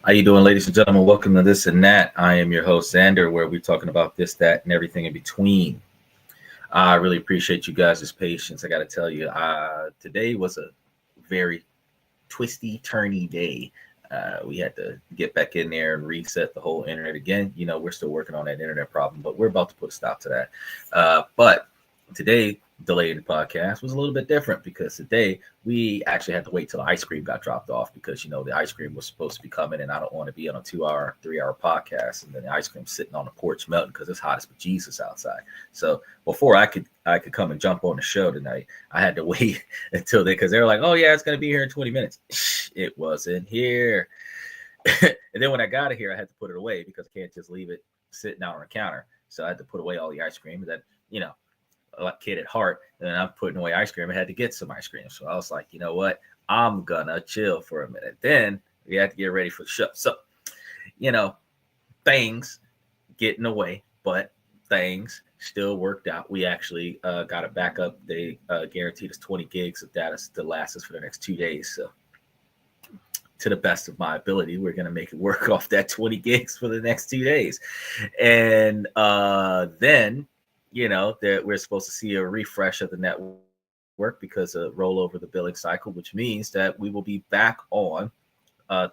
How you doing, ladies and gentlemen? Welcome to This and That. I am your host, Xander, where we're talking about this, that, and everything in between. I really appreciate you guys' patience. I got to tell you, today was a very twisty, turny day. We had to get back in there and reset the whole internet again. You know, we're still working on that internet problem, but we're about to put a stop to that. But today, delayed podcast was a little bit different because today we actually had to wait till the ice cream got dropped off because the ice cream was supposed to be coming, and I don't want to be on a 2-hour, 3-hour podcast and then the ice cream sitting on the porch melting because it's hot as Jesus outside. So before I could come and jump on the show tonight, I had to wait until because they were like, "Oh yeah, it's gonna be here in 20 minutes." It wasn't here. And then when I got it here, I had to put it away because I can't just leave it sitting out on the counter. So I had to put away all the ice cream that a kid at heart, and I'm putting away ice cream. I had to get some ice cream. So I was like, you know what? I'm gonna chill for a minute. Then we had to get ready for the show. So, things get in the way, but things still worked out. We actually got a backup. They guaranteed us 20 gigs of data to last us for the next 2 days. So to the best of my ability, we're going to make it work off that 20 gigs for the next 2 days. And then that we're supposed to see a refresh of the network because of rollover the billing cycle, which means that we will be back on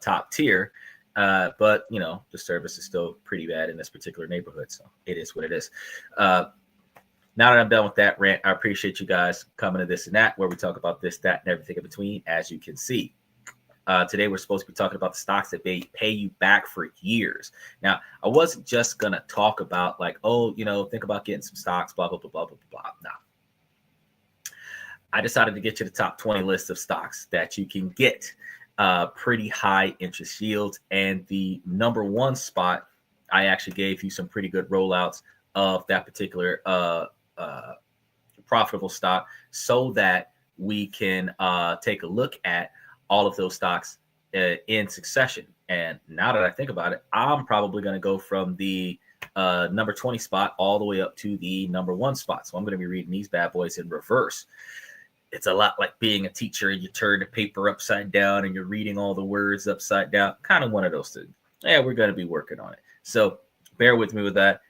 top tier. But the service is still pretty bad in this particular neighborhood, so it is what it is. Now that I'm done with that rant, I appreciate you guys coming to This and That, where we talk about this, that, and everything in between, as you can see. Today, we're supposed to be talking about the stocks that pay you back for years. Now, I wasn't just going to talk about think about getting some stocks, blah, blah, blah, blah, blah, blah. No. I decided to get you the top 20 list of stocks that you can get pretty high interest yields. And the number one spot, I actually gave you some pretty good rollouts of that particular profitable stock so that we can take a look at all of those stocks in succession. And now that I think about it, I'm probably going to go from the number 20 spot all the way up to the number one spot. So I'm going to be reading these bad boys in reverse. It's a lot like being a teacher and you turn the paper upside down and you're reading all the words upside down. Kind of one of those things. Yeah, we're going to be working on it. So bear with me with that.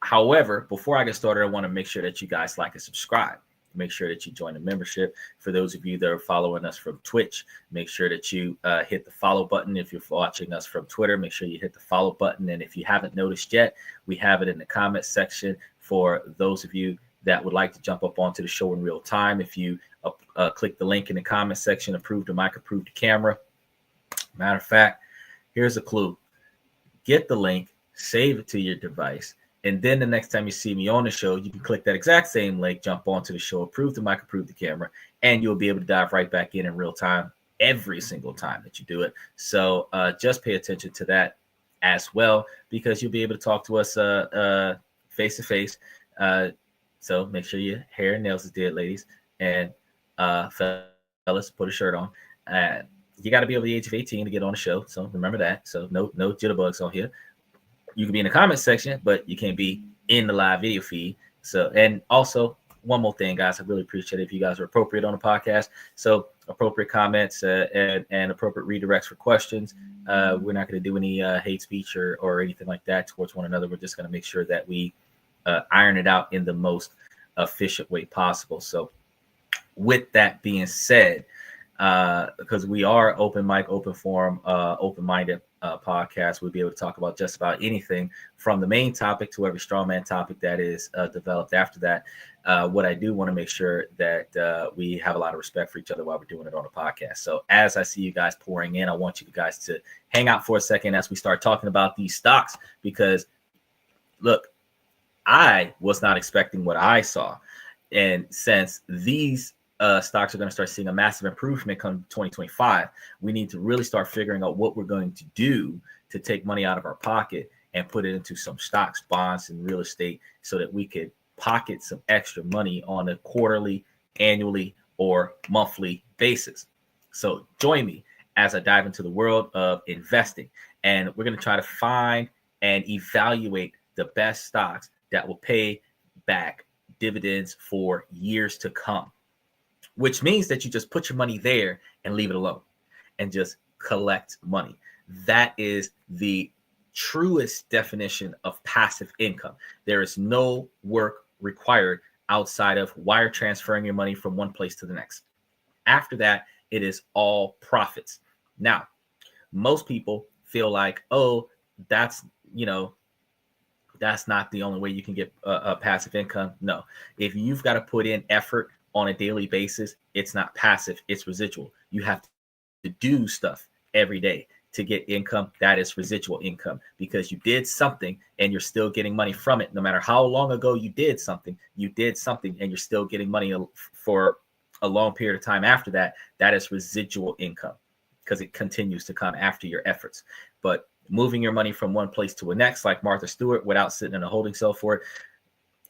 However, before I get started, I want to make sure that you guys like and subscribe. Make sure that you join the membership. For those of you that are following us from Twitch, make sure that you hit the follow button. If you're watching us from Twitter, make sure you hit the follow button. And if you haven't noticed yet, we have it in the comment section for those of you that would like to jump up onto the show in real time. If you click the link in the comment section, approve the mic, approve the camera. Matter of fact, here's a clue. Get the link, save it to your device. And then the next time you see me on the show, you can click that exact same link, jump onto the show, approve the mic, approve the camera, and you'll be able to dive right back in real time every single time that you do it. So just pay attention to that as well, because you'll be able to talk to us face to face. So make sure your hair and nails is dead, ladies. And fellas, put a shirt on. You got to be over the age of 18 to get on the show. So remember that. So no jitterbugs on here. You can be in the comment section, but you can't be in the live video feed. So, and also one more thing, guys, I really appreciate it if you guys are appropriate on the podcast. So appropriate comments and appropriate redirects for questions. We're not going to do any hate speech or anything like that towards one another. We're just going to make sure that we iron it out in the most efficient way possible. So with that being said, because we are open mic, open forum, open-minded podcast, we'll be able to talk about just about anything from the main topic to every strawman topic that is developed after that. What I do want to make sure that we have a lot of respect for each other while we're doing it on a podcast. So as I see you guys pouring in, I want you guys to hang out for a second as we start talking about these stocks, because look, I was not expecting what I saw. And since these stocks are going to start seeing a massive improvement come 2025, we need to really start figuring out what we're going to do to take money out of our pocket and put it into some stocks, bonds, and real estate so that we could pocket some extra money on a quarterly, annually, or monthly basis. So join me as I dive into the world of investing. And we're going to try to find and evaluate the best stocks that will pay back dividends for years to come, which means that you just put your money there and leave it alone and just collect money. That is the truest definition of passive income. There is no work required outside of wire transferring your money from one place to the next. After that, it is all profits. Now, most people feel like, oh, that's, that's not the only way you can get a passive income. No, if you've got to put in effort on a daily basis, it's not passive, it's residual. You have to do stuff every day to get income. That is residual income, because you did something and you're still getting money from it. No matter how long ago you did something and you're still getting money for a long period of time after that. That is residual income, because it continues to come after your efforts. But moving your money from one place to the next, like Martha Stewart, without sitting in a holding cell for it,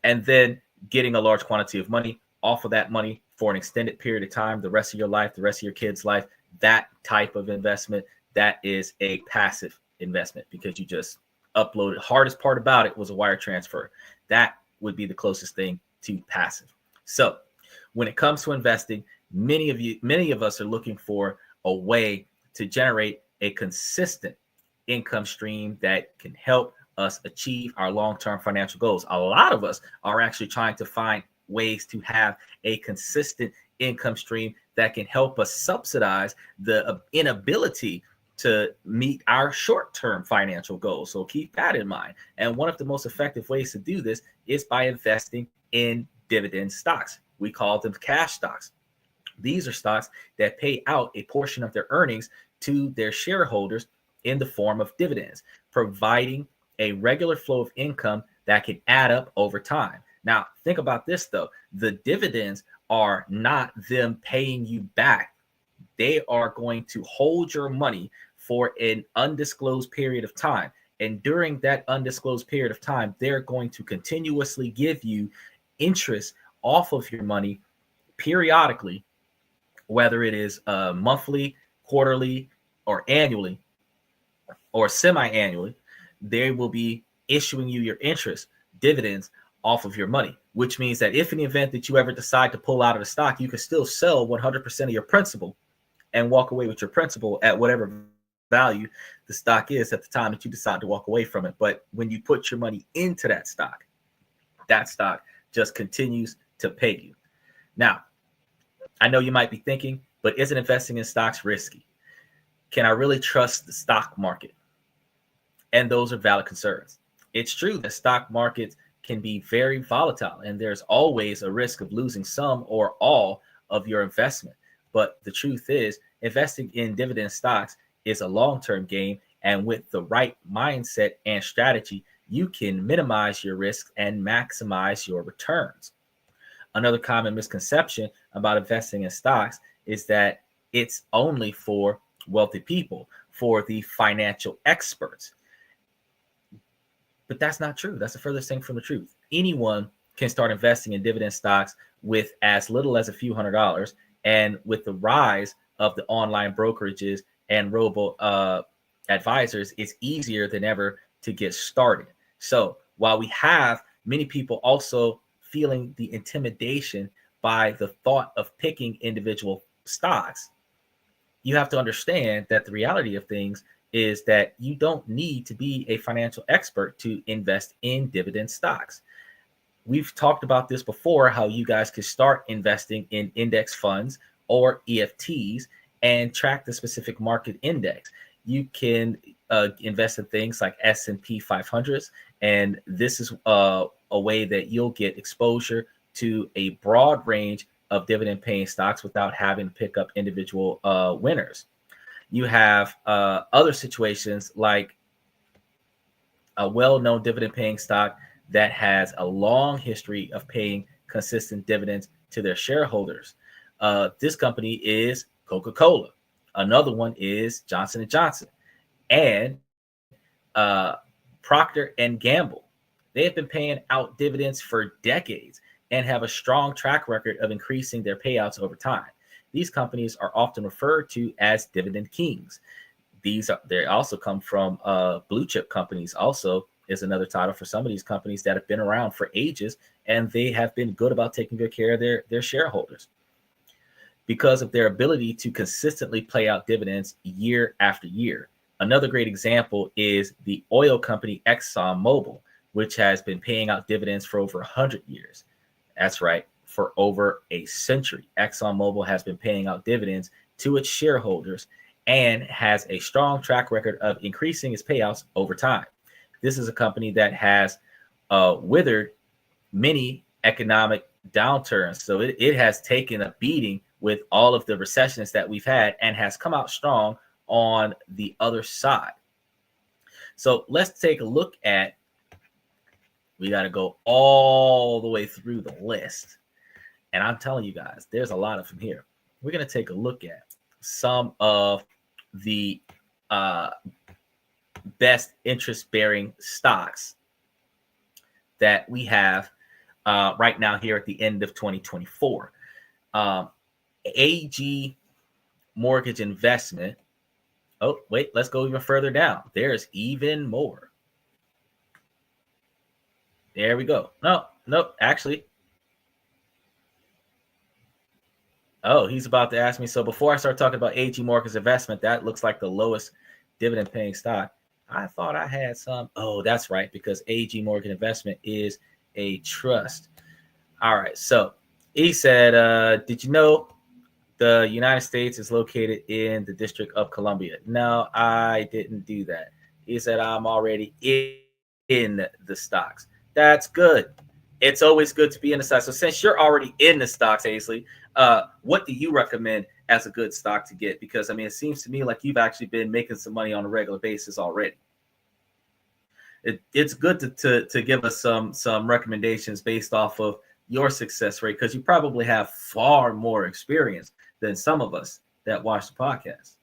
and then getting a large quantity of money off of that money for an extended period of time, the rest of your life, the rest of your kids' life, that type of investment, that is a passive investment, because you just uploaded. Hardest part about it was a wire transfer. That would be the closest thing to passive. So when it comes to investing, many of us are looking for a way to generate a consistent income stream that can help us achieve our long-term financial goals. A lot of us are actually trying to find ways to have a consistent income stream that can help us subsidize the inability to meet our short-term financial goals. So keep that in mind. And one of the most effective ways to do this is by investing in dividend stocks. We call them cash stocks. These are stocks that pay out a portion of their earnings to their shareholders in the form of dividends, providing a regular flow of income that can add up over time. Now, think about this, though. The dividends are not them paying you back. They are going to hold your money for an undisclosed period of time. And during that undisclosed period of time, they're going to continuously give you interest off of your money periodically, whether it is monthly, quarterly, or annually, or semi-annually. They will be issuing you your interest, dividends off of your money, which means that if in the event that you ever decide to pull out of the stock, you can still sell 100% of your principal and walk away with your principal at whatever value the stock is at the time that you decide to walk away from it. But when you put your money into that stock just continues to pay you. Now, I know you might be thinking, but isn't investing in stocks risky? Can I really trust the stock market? And those are valid concerns. It's true that stock markets can be very volatile, and there's always a risk of losing some or all of your investment. But the truth is, investing in dividend stocks is a long-term game, and with the right mindset and strategy, you can minimize your risks and maximize your returns. Another common misconception about investing in stocks is that it's only for wealthy people, for the financial experts. But that's not true. That's the furthest thing from the truth. Anyone can start investing in dividend stocks with as little as a few $100s. And with the rise of the online brokerages and robo advisors, it's easier than ever to get started. So while we have many people also feeling the intimidation by the thought of picking individual stocks, you have to understand that the reality of things is that you don't need to be a financial expert to invest in dividend stocks. We've talked about this before, how you guys can start investing in index funds or EFTs and track the specific market index. You can invest in things like S&P 500s, and this is a way that you'll get exposure to a broad range of dividend paying stocks without having to pick up individual winners. You have other situations like a well-known dividend paying stock that has a long history of paying consistent dividends to their shareholders. This company is Coca-Cola. Another one is Johnson & Johnson and Procter & Gamble. They have been paying out dividends for decades and have a strong track record of increasing their payouts over time. These companies are often referred to as dividend kings. They also come from blue chip companies. Also is another title for some of these companies that have been around for ages, and they have been good about taking good care of their shareholders. Because of their ability to consistently pay out dividends year after year, Another great example is the oil company ExxonMobil, which has been paying out dividends for over 100 years. That's right, for over a century. ExxonMobil has been paying out dividends to its shareholders and has a strong track record of increasing its payouts over time. This is a company that has withered many economic downturns. So it has taken a beating with all of the recessions that we've had and has come out strong on the other side. So let's take a look at, we got to go all the way through the list. And I'm telling you guys, there's a lot of them here. We're going to take a look at some of the best interest-bearing stocks that we have right now here at the end of 2024. AG Mortgage Investment. Oh, wait, let's go even further down. There's even more. There we go. No, actually. Oh, he's about to ask me. So before I start talking about AG Mortgage Investment, that looks like the lowest dividend paying stock. I thought I had some. Oh, that's right, because AG Mortgage Investment is a trust. All right. So he said, did you know the United States is located in the District of Columbia? No, I didn't do that. He said, I'm already in the stocks. That's good. It's always good to be in the stocks. So since you're already in the stocks, Ainsley, what do you recommend as a good stock to get? Because, I mean, it seems to me like you've actually been making some money on a regular basis already. It's good to give us some recommendations based off of your success rate, because you probably have far more experience than some of us that watch the podcast.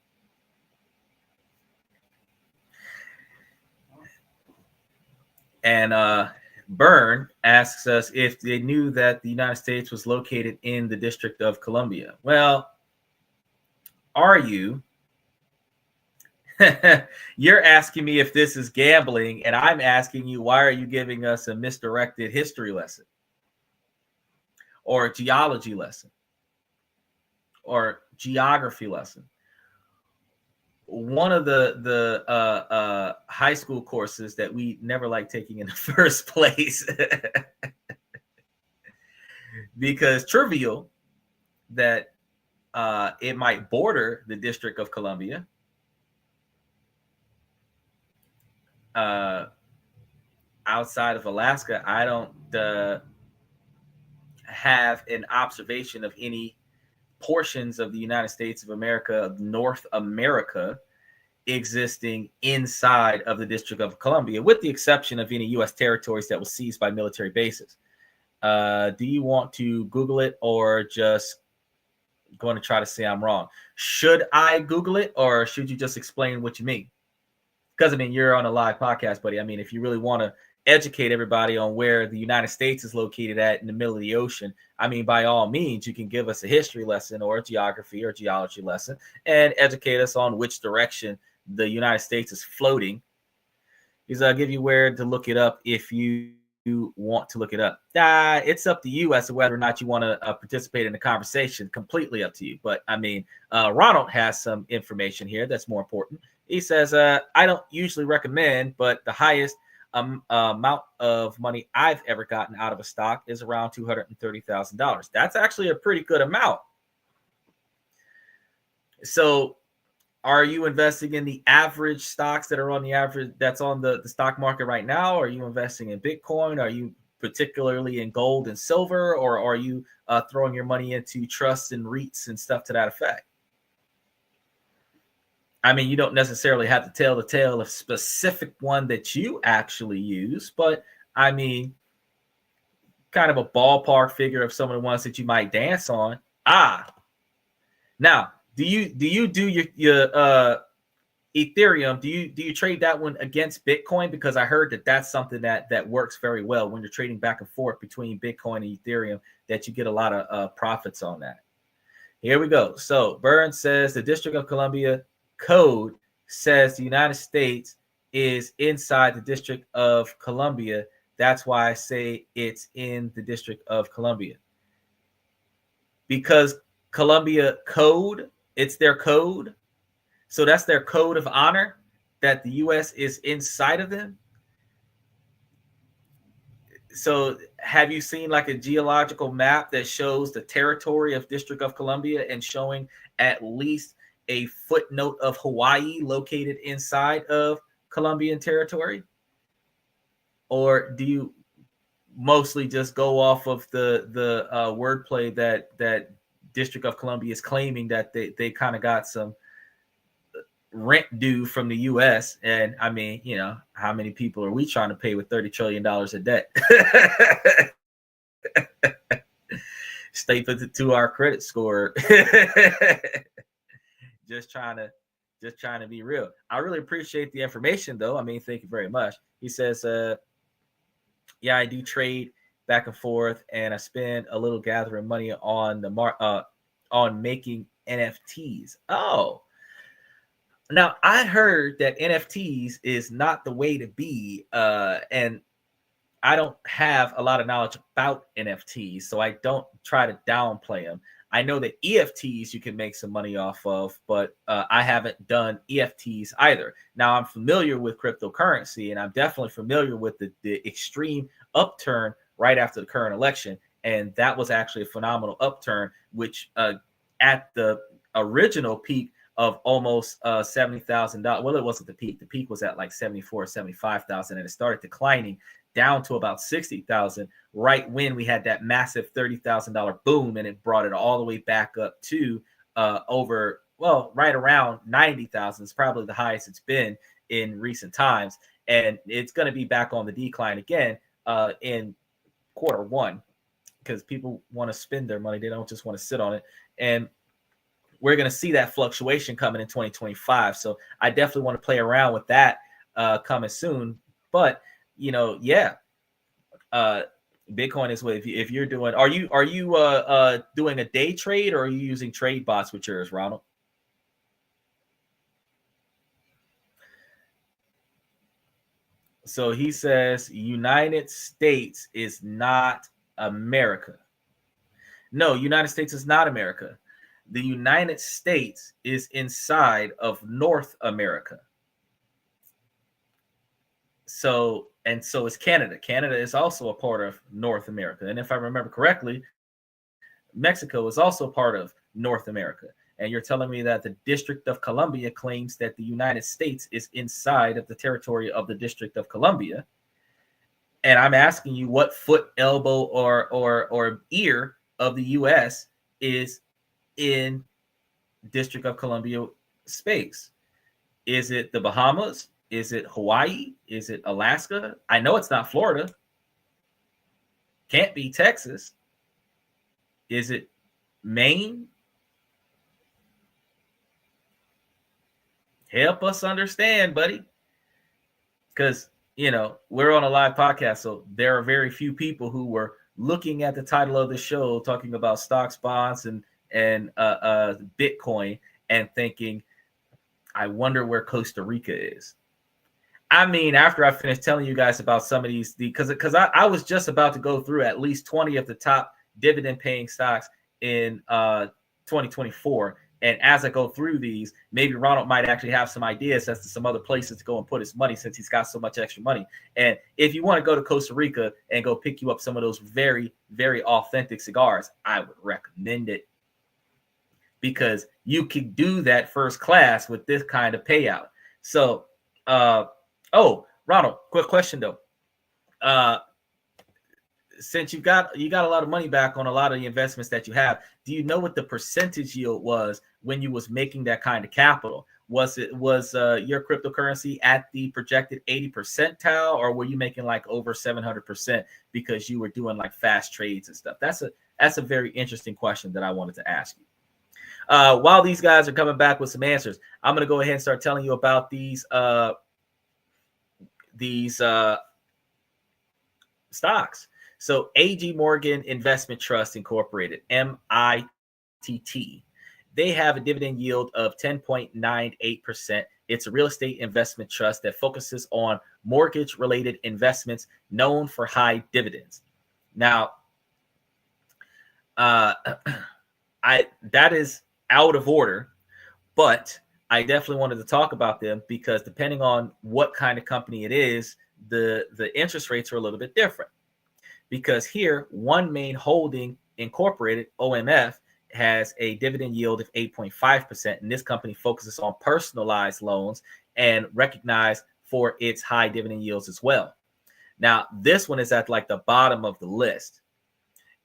And Byrne asks us if they knew that the United States was located in the District of Columbia. Well, are you? You're asking me if this is gambling, and I'm asking you, why are you giving us a misdirected history lesson or a geology lesson or geography lesson? One of the high school courses that we never liked taking in the first place, because trivial that it might border the District of Columbia. Outside of Alaska, I don't have an observation of any portions of the United States of America, North America, existing inside of the District of Columbia, with the exception of any U.S. territories that were seized by military bases. Do you want to Google it, or just going to try to say I'm wrong? Should I Google it, or should you just explain what you mean? Because, I mean, you're on a live podcast, buddy. I mean, if you really want to educate everybody on where the United States is located at in the middle of the ocean, I mean, by all means, you can give us a history lesson or a geography or geology lesson and educate us on which direction the United States is floating. Because I'll give you where to look it up if you want to look it up. It's up to you as to whether or not you want to participate in the conversation. Completely up to you. But, I mean, Ronald has some information here that's more important. He says, I don't usually recommend, but the highest amount of money I've ever gotten out of a stock is around $230,000. That's actually a pretty good amount. So are you investing in the average stocks that are on the average, that's on the stock market right now? Are you investing in Bitcoin? Are you particularly in gold and silver? Or are you throwing your money into trusts and REITs and stuff to that effect? I mean, you don't necessarily have to tell the tale of a specific one that you actually use, but I mean, kind of a ballpark figure of some of the ones that you might dance on. Now, do you do your Ethereum? Do you trade that one against Bitcoin? Because I heard that that's something that works very well when you're trading back and forth between Bitcoin and Ethereum, that you get a lot of profits on that. Here we go. So Burns says the District of Columbia code says the United States is inside the District of Columbia. That's why I say it's in the District of Columbia. Because Columbia code, it's their code. So that's their code of honor. that the U.S. is inside of them. So have you seen like a geological map that shows the territory of District of Columbia and showing at least a footnote of Hawaii located inside of Colombian territory? Or do you mostly just go off of the wordplay that District of Columbia is claiming that they kind of got some rent due from the U.S. And I mean, you know, how many people are we trying to pay with $30 trillion of debt? Stapled to our credit score. just trying to be real. I really appreciate the information though. I mean, thank you very much. He says, yeah, I do trade back and forth, and I spend a little gathering money on the on making NFTs. Oh, now I heard that NFTs is not the way to be, and I don't have a lot of knowledge about NFTs, so I don't try to downplay them. I know that EFTs you can make some money off of, but I haven't done EFTs either. Now I'm familiar with cryptocurrency, and I'm definitely familiar with the extreme upturn right after the current election. And that was actually a phenomenal upturn, which at the original peak of almost $70,000. Well, it wasn't the peak. The peak was at like 74, 75,000, and it started declining down to about 60,000 right when we had that massive $30,000 boom, and it brought it all the way back up to right around 90,000. It's probably the highest it's been in recent times, and it's going to be back on the decline again in quarter one, because people want to spend their money. They don't just want to sit on it. And we're going to see that fluctuation coming in 2025. So I definitely want to play around with that coming soon. But you know, yeah, Bitcoin is what if you're doing. Are you doing a day trade, or are you using trade bots with yours, Ronald? So he says United States is not America. No, United States is not America. The United States is inside of North America. So is Canada. Canada is also a part of North America. And if I remember correctly, Mexico is also part of North America. And you're telling me that the District of Columbia claims that the United States is inside of the territory of the District of Columbia. And I'm asking you what foot, elbow, or ear of the U.S. is in District of Columbia space. Is it the Bahamas? Is it Hawaii? Is it Alaska? I know it's not Florida. Can't be Texas. Is it Maine? Help us understand, buddy. Because, you know, we're on a live podcast, so there are very few people who were looking at the title of the show talking about stocks, bonds, and Bitcoin and thinking, I wonder where Costa Rica is. I mean, after I finished telling you guys about some of these, because I was just about to go through at least 20 of the top dividend paying stocks in 2024. And as I go through these, maybe Ronald might actually have some ideas as to some other places to go and put his money, since he's got so much extra money. And if you want to go to Costa Rica and go pick you up some of those very, very authentic cigars, I would recommend it, because you can do that first class with this kind of payout. So, Ronald, quick question though. Since you got a lot of money back on a lot of the investments that you have, do you know what the percentage yield was when you was making that kind of capital? Was your cryptocurrency at the projected 80 percentile, or were you making like over 700% because you were doing like fast trades and stuff? That's a very interesting question that I wanted to ask you. While these guys are coming back with some answers, I'm going to go ahead and start telling you about these stocks. So AG Morgan Investment Trust Incorporated, MITT, they have a dividend yield of 10.98%. It's a real estate investment trust that focuses on mortgage-related investments known for high dividends. Now, that is out of order, but I definitely wanted to talk about them because depending on what kind of company it is, the interest rates are a little bit different. Because here, One Main Holding Incorporated, OMF, has a dividend yield of 8.5%. And this company focuses on personalized loans and recognized for its high dividend yields as well. Now, this one is at like the bottom of the list.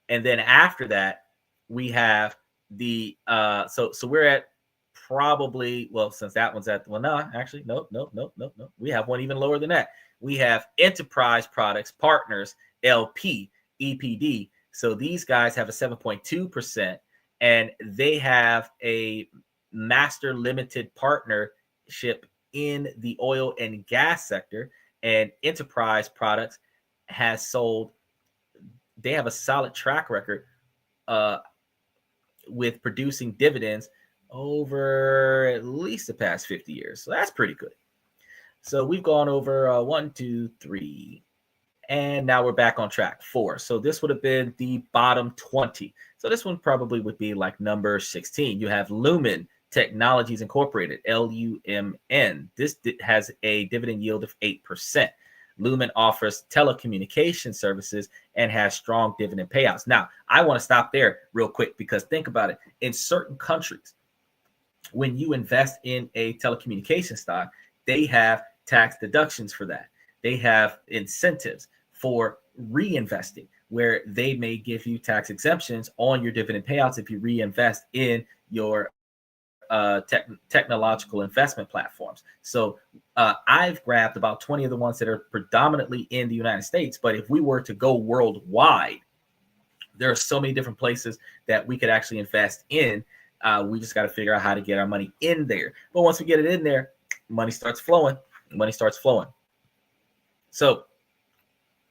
And then after that, we have the so we're at probably, well, since that one's at, well, no, actually, nope. We have one even lower than that. We have Enterprise Products Partners LP, EPD. So these guys have a 7.2%, and they have a master limited partnership in the oil and gas sector. And Enterprise Products has sold, they have a solid track record with producing dividends over at least the past 50 years. So that's pretty good. So we've gone over 1, 2, 3, and now we're back on track 4. So this would have been the bottom 20. So this one probably would be like number 16. You have Lumen Technologies Incorporated, LUMN. This has a dividend yield of 8%. Lumen offers telecommunication services and has strong dividend payouts. Now, I want to stop there real quick because think about it. In certain countries, when you invest in a telecommunication stock, they have tax deductions for that. They have incentives for reinvesting where they may give you tax exemptions on your dividend payouts if you reinvest in your technological investment platforms. So I've grabbed about 20 of the ones that are predominantly in the United States. But if we were to go worldwide, there are so many different places that we could actually invest in. We just got to figure out how to get our money in there. But once we get it in there, money starts flowing. So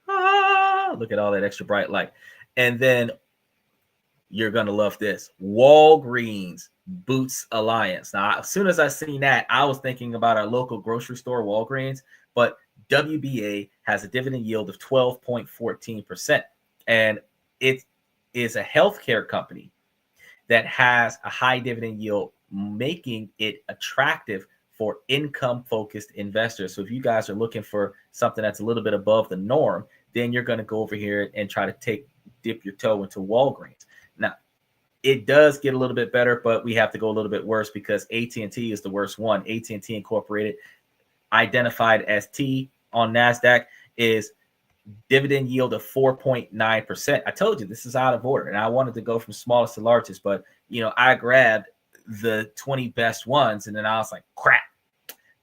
look at all that extra bright light. And then you're going to love this. Walgreens Boots Alliance. Now, as soon as I seen that, I was thinking about our local grocery store, Walgreens, but WBA has a dividend yield of 12.14%. And it is a healthcare company that has a high dividend yield, making it attractive for income-focused investors. So if you guys are looking for something that's a little bit above the norm, then you're going to go over here and try to dip your toe into Walgreens. Now, it does get a little bit better, but we have to go a little bit worse because AT&T is the worst one. AT&T Incorporated, identified as T on NASDAQ, is dividend yield of 4.9%. I told you this is out of order, and I wanted to go from smallest to largest, but I grabbed the 20 best ones, and then I was like, crap,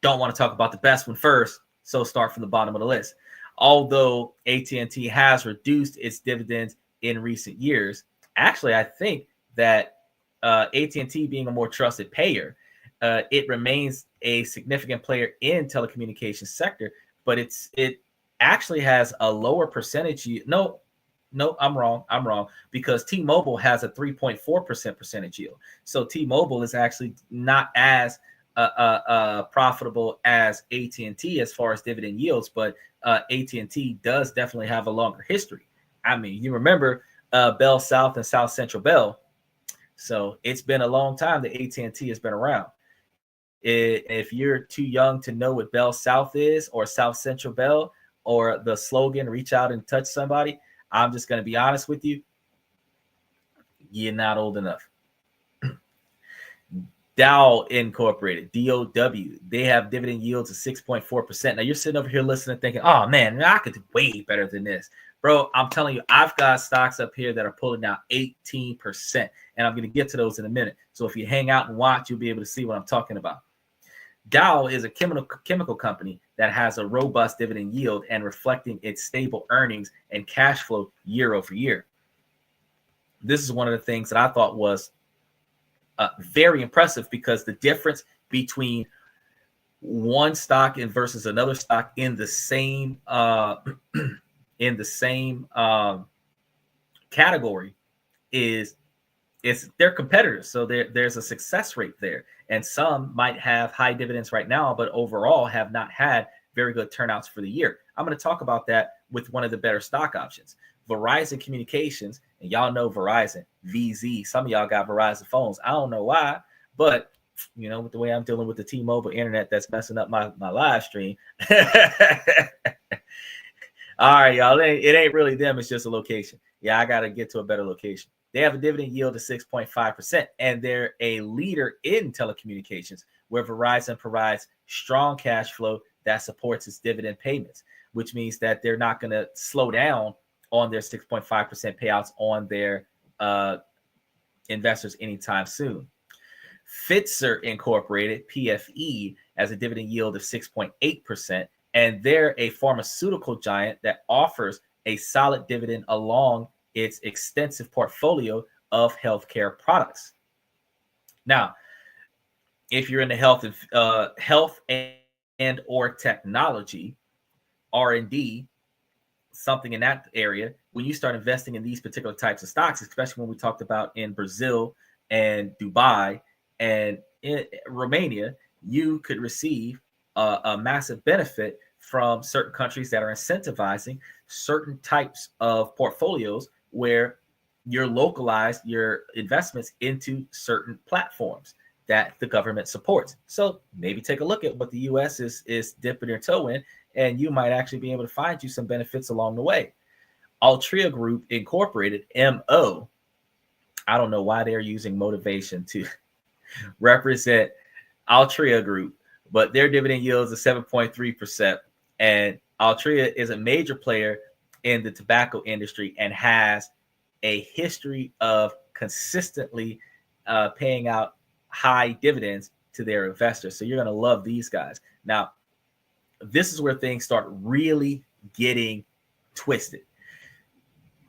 don't want to talk about the best one first, so start from the bottom of the list. Although AT&T has reduced its dividends in recent years, actually, I think that AT&T being a more trusted payer, it remains a significant player in telecommunications sector, but it actually has a lower percentage. No, I'm wrong because T-Mobile has a 3.4% percentage yield. So T-Mobile is actually not as profitable as AT&T as far as dividend yields, but AT&T does definitely have a longer history. I mean, you remember Bell South and South Central Bell. So it's been a long time that AT&T has been around. If you're too young to know what Bell South is or South Central Bell or the slogan, reach out and touch somebody, I'm just going to be honest with you. You're not old enough. Dow Incorporated, DOW, they have dividend yields of 6.4%. Now you're sitting over here listening thinking, oh man, I could do way better than this. Bro, I'm telling you, I've got stocks up here that are pulling out 18%. And I'm going to get to those in a minute. So if you hang out and watch, you'll be able to see what I'm talking about. Dow is a chemical company that has a robust dividend yield and reflecting its stable earnings and cash flow year over year. This is one of the things that I thought was very impressive because the difference between one stock and versus another stock in the same category is they're competitors. So there's a success rate there. And some might have high dividends right now, but overall have not had very good turnouts for the year. I'm going to talk about that with one of the better stock options. Verizon Communications, and y'all know Verizon, VZ. Some of y'all got Verizon phones. I don't know why, but with the way I'm dealing with the T-Mobile internet that's messing up my live stream. All right, y'all. It ain't really them. It's just a location. Yeah, I got to get to a better location. They have a dividend yield of 6.5%, and they're a leader in telecommunications, where Verizon provides strong cash flow that supports its dividend payments, which means that they're not going to slow down on their 6.5% payouts on their investors anytime soon. Pfizer Incorporated, PFE, has a dividend yield of 6.8%, and they're a pharmaceutical giant that offers a solid dividend along its extensive portfolio of healthcare products. Now, if you're in the health and or technology, R&D, something in that area, when you start investing in these particular types of stocks, especially when we talked about in Brazil and Dubai and in Romania, you could receive a massive benefit from certain countries that are incentivizing certain types of portfolios where you're localized your investments into certain platforms that the government supports. So maybe take a look at what the U.S. is dipping their toe in, and you might actually be able to find you some benefits along the way. Altria Group Incorporated, MO, I don't know why they're using motivation to represent Altria Group, but their dividend yields are 7.3%. And Altria is a major player in the tobacco industry and has a history of consistently paying out high dividends to their investors. So you're going to love these guys. Now, this is where things start really getting twisted.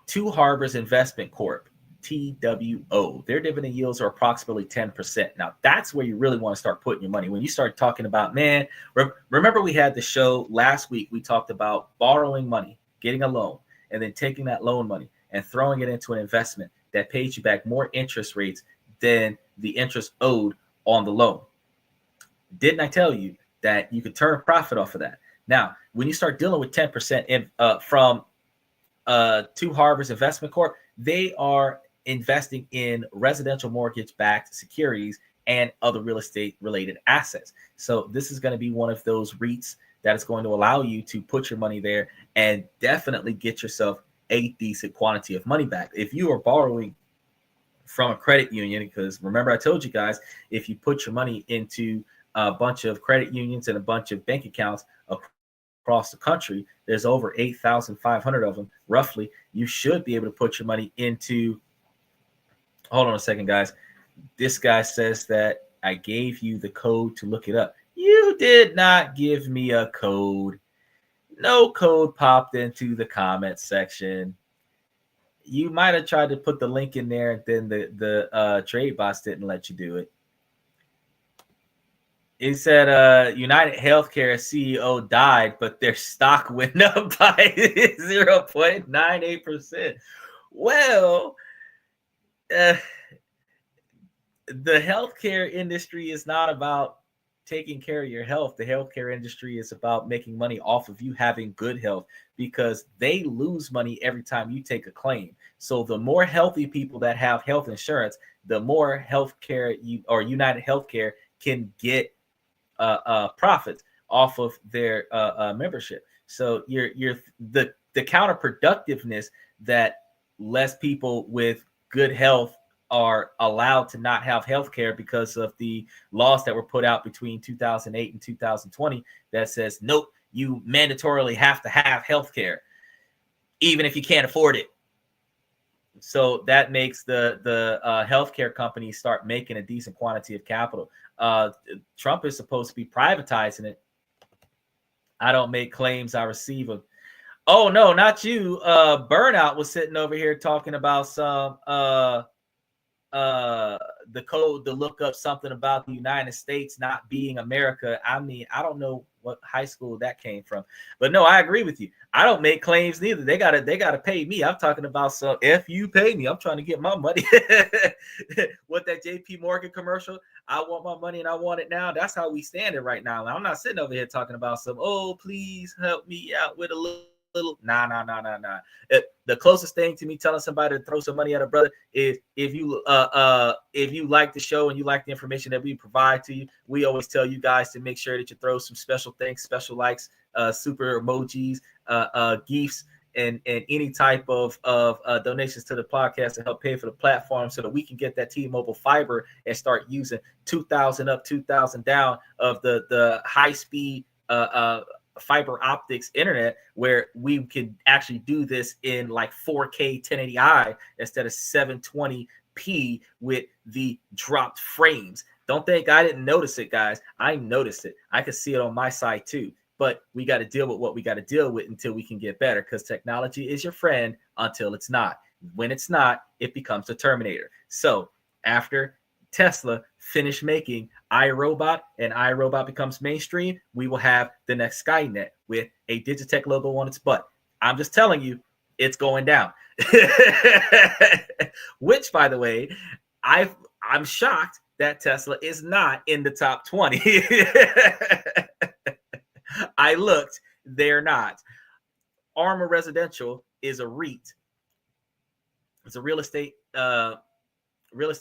Two Harbors Investment Corp, TWO, their dividend yields are approximately 10%. Now, that's where you really want to start putting your money. When you start talking about, man, remember we had the show last week, we talked about borrowing money, getting a loan, and then taking that loan money and throwing it into an investment that pays you back more interest rates than the interest owed on the loan. Didn't I tell you that you could turn a profit off of that? Now, when you start dealing with 10% from Two Harbors Investment Corp, they are investing in residential mortgage-backed securities and other real estate-related assets. So this is going to be one of those REITs that is going to allow you to put your money there and definitely get yourself a decent quantity of money back. If you are borrowing from a credit union, because remember I told you guys, if you put your money into a bunch of credit unions and a bunch of bank accounts across the country, there's over 8,500 of them roughly. You should be able to put your money into, hold on a second, guys. This guy says that I gave you the code to look it up. You did not give me a code. No code popped into the comment section. You might have tried to put the link in there, and then the trade bots didn't let you do it. It said United Healthcare CEO died, but their stock went up by 0.98%. Well, the healthcare industry is not about taking care of your health. The healthcare industry is about making money off of you having good health, because they lose money every time you take a claim. So the more healthy people that have health insurance, the more healthcare United Healthcare can get profits off of their membership. So you're the counterproductiveness that less people with good health are allowed to not have health care because of the laws that were put out between 2008 and 2020 that says, nope, you mandatorily have to have health care, even if you can't afford it. So that makes the healthcare companies start making a decent quantity of capital. Trump is supposed to be privatizing it. I don't make claims, I receive them. Oh, no, not you. Burnout was sitting over here talking about some the code to look up something about the United States not being America. I mean, I don't know what high school that came from, but no, I agree with you. I don't make claims neither. They gotta pay me. I'm talking about some if you pay me, I'm trying to get my money. What that JP Morgan commercial? I want my money and I want it now. That's how we stand it right now. I'm not sitting over here talking about some, oh, please help me out with a little. Nah. The closest thing to me telling somebody to throw some money at a brother is if you like the show and you like the information that we provide to you, we always tell you guys to make sure that you throw some special thanks, special likes, super emojis, gifs, and any type of donations to the podcast to help pay for the platform so that we can get that T-Mobile fiber and start using 2,000 up, 2,000 down of the high speed fiber optics internet, where we can actually do this in like 4K 1080i instead of 720p with the dropped frames. Don't think I didn't notice it, guys. I noticed it. I could see it on my side too. But we got to deal with what we got to deal with until we can get better, because technology is your friend until it's not. When it's not, it becomes the Terminator. So after Tesla finish making iRobot and iRobot becomes mainstream, we will have the next Skynet with a Digitech logo on its butt. I'm just telling you, it's going down. Which, by the way, I'm shocked that Tesla is not in the top 20. I looked, they're not. Armor Residential is a REIT. It's a real estate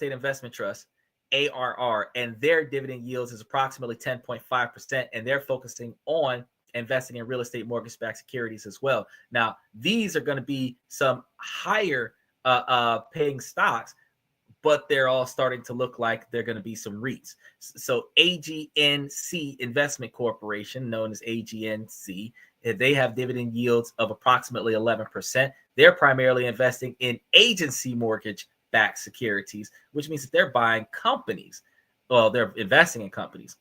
investment trust, ARR, and their dividend yields is approximately 10.5%, and they're focusing on investing in real estate mortgage-backed securities as well. Now, these are going to be some higher paying stocks, but they're all starting to look like they're going to be some REITs. So AGNC Investment Corporation, known as AGNC, they have dividend yields of approximately 11%. They're primarily investing in agency mortgage-backed securities, which means that they're buying companies. Well, they're investing in companies.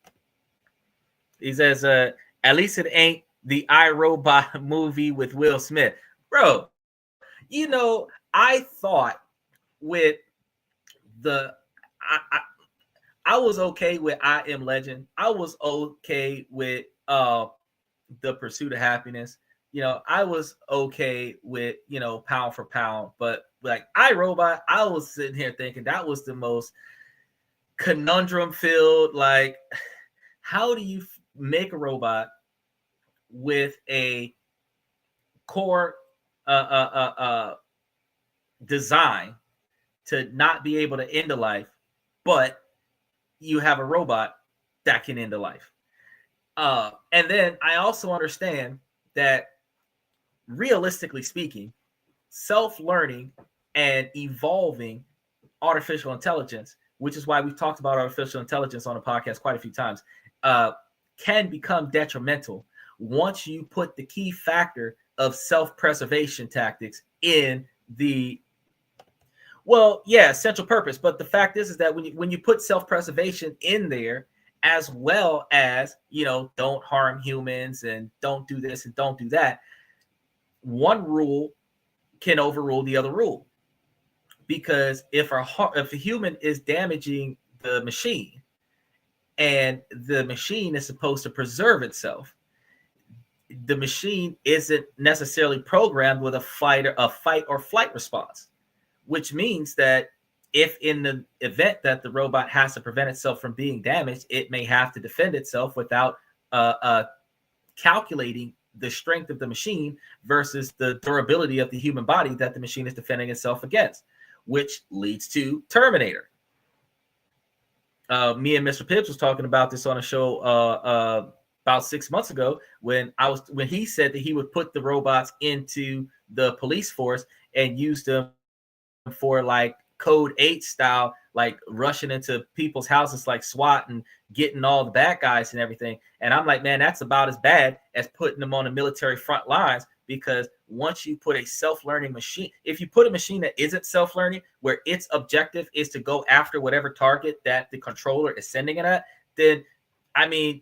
He says, at least it ain't the iRobot movie with Will Smith. Bro, I thought with I was okay with I Am Legend. I was okay with The Pursuit of Happiness. I was okay with Pound for Pound, but like iRobot, I was sitting here thinking that was the most conundrum filled. Like, how do you make a robot with a core design to not be able to end a life, but you have a robot that can end a life? And then I also understand that, realistically speaking, self-learning and evolving artificial intelligence, which is why we've talked about artificial intelligence on the podcast quite a few times, can become detrimental once you put the key factor of self-preservation tactics in the central purpose. But the fact is that when you put self-preservation in there, as well as, don't harm humans and don't do this and don't do that, one rule can overrule the other rule. Because if a human is damaging the machine, and the machine is supposed to preserve itself, the machine isn't necessarily programmed with a fight or flight response, which means that if in the event that the robot has to prevent itself from being damaged, it may have to defend itself without calculating the strength of the machine versus the durability of the human body that the machine is defending itself against, which leads to Terminator. Me and Mr. Pibbs was talking about this on a show about 6 months ago when he said that he would put the robots into the police force and use them for like Code 8 style, like rushing into people's houses like SWAT and getting all the bad guys and everything. And I'm like, man, that's about as bad as putting them on the military front lines, because once you put a self-learning machine, if you put a machine that isn't self-learning, where its objective is to go after whatever target that the controller is sending it at, then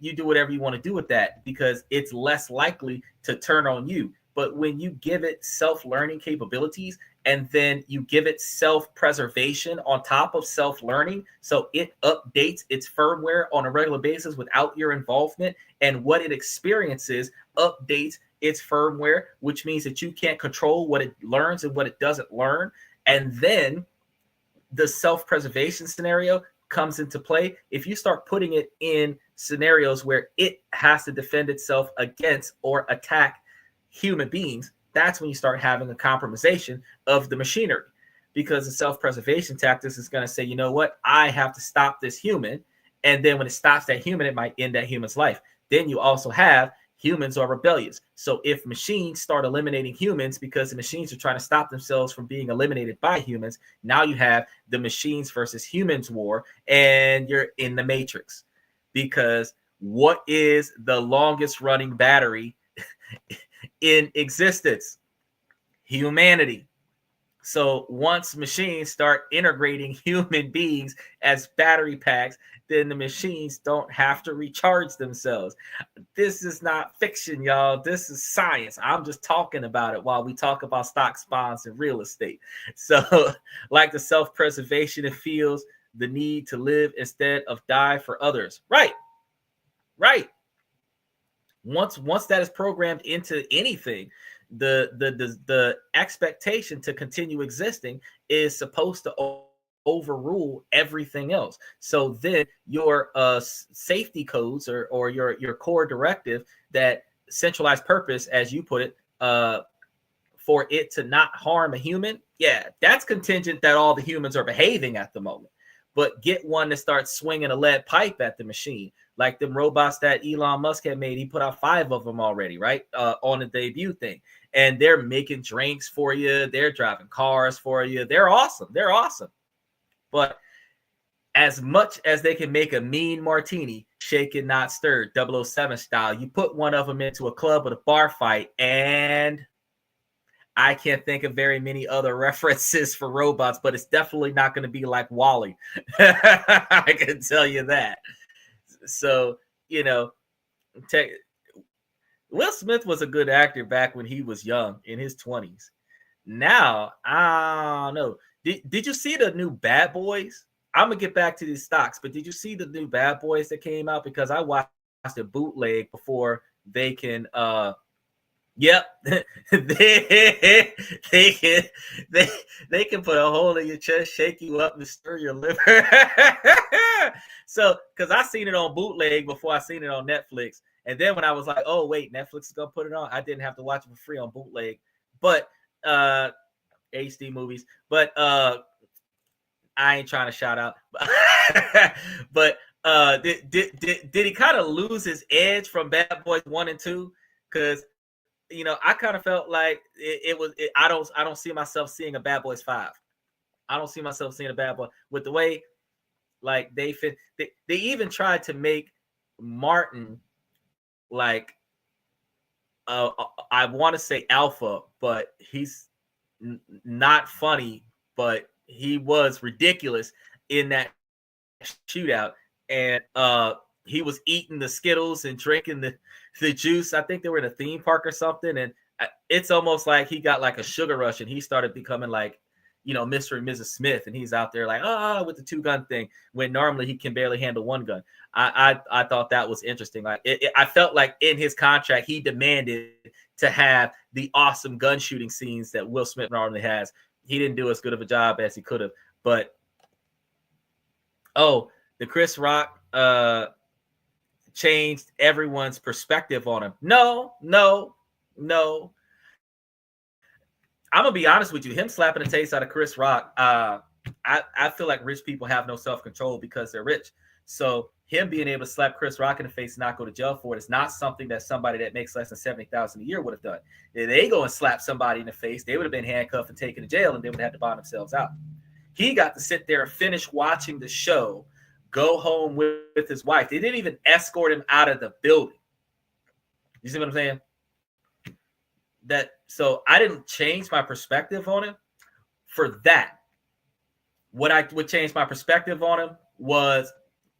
you do whatever you want to do with that, because it's less likely to turn on you. But when you give it self-learning capabilities and then you give it self-preservation on top of self-learning, so it updates its firmware on a regular basis without your involvement, and what it experiences updates its firmware, which means that you can't control what it learns and what it doesn't learn. And then the self-preservation scenario comes into play if you start putting it in scenarios where it has to defend itself against or attack human beings. that's when you start having a compromisation of the machinery, because the self-preservation tactics is going to say, you know what, I have to stop this human. And then when it stops that human, it might end that human's life. Then you also have humans are rebellious. So if machines start eliminating humans because the machines are trying to stop themselves from being eliminated by humans, now you have the machines versus humans war, and you're in the matrix. Because what is the longest running battery in existence? Humanity. So once machines start integrating human beings as battery packs, then the machines don't have to recharge themselves. This is not fiction, y'all. This is science. I'm just talking about it while we talk about stocks, bonds, and real estate. So like the self-preservation, it feels the need to live instead of die for others. Right. Once that is programmed into anything, the expectation to continue existing is supposed to overrule everything else. So then your safety codes or your core directive, that centralized purpose, as you put it, for it to not harm a human, yeah, that's contingent that all the humans are behaving at the moment. But get one that starts swinging a lead pipe at the machine, like them robots that Elon Musk had made. He put out 5 of them already, right? On the debut thing. And they're making drinks for you. They're driving cars for you. They're awesome. But as much as they can make a mean martini, shaken, not stirred, 007 style, you put one of them into a club with a bar fight, and I can't think of very many other references for robots, but it's definitely not going to be like WALL-E. I can tell you that. So, you know, Will Smith was a good actor back when he was young, in his 20s. Now, I don't know. Did you see the new Bad Boys? I'm going to get back to these stocks, but did you see the new Bad Boys that came out? Because I watched a bootleg before they can yep. they can put a hole in your chest, shake you up, and stir your liver. So, because I seen it on bootleg before I seen it on Netflix. And then when I was like, oh, wait, Netflix is going to put it on, I didn't have to watch it for free on bootleg. But HD movies. But I ain't trying to shout out. But did he kind of lose his edge from Bad Boys 1 and 2? Because you know, I kind of felt like I don't see myself seeing a Bad Boys 5. I don't see myself seeing a Bad Boy with the way like they fit. They even tried to make Martin like I want to say alpha, but he's not funny, but he was ridiculous in that shootout. And he was eating the Skittles and drinking the juice. I think they were in a theme park or something. And it's almost like he got like a sugar rush and he started becoming like, you know, Mr. and Mrs. Smith. And he's out there like, with the 2-gun thing, when normally he can barely handle 1 gun. I thought that was interesting. Like I felt like in his contract, he demanded to have the awesome gun shooting scenes that Will Smith normally has. He didn't do as good of a job as he could have. But, the Chris Rock changed everyone's perspective on him. No. I'm gonna be honest with you. Him slapping the taste out of Chris Rock, I feel like rich people have no self-control because they're rich. So him being able to slap Chris Rock in the face and not go to jail for it is not something that somebody that makes less than $70,000 a year would have done. If they go and slap somebody in the face, they would have been handcuffed and taken to jail, and they would have to bond themselves out. He got to sit there and finish watching the show, go home with his wife. They didn't even escort him out of the building. You see what I'm saying? So I didn't change my perspective on him for that. What I would change my perspective on him was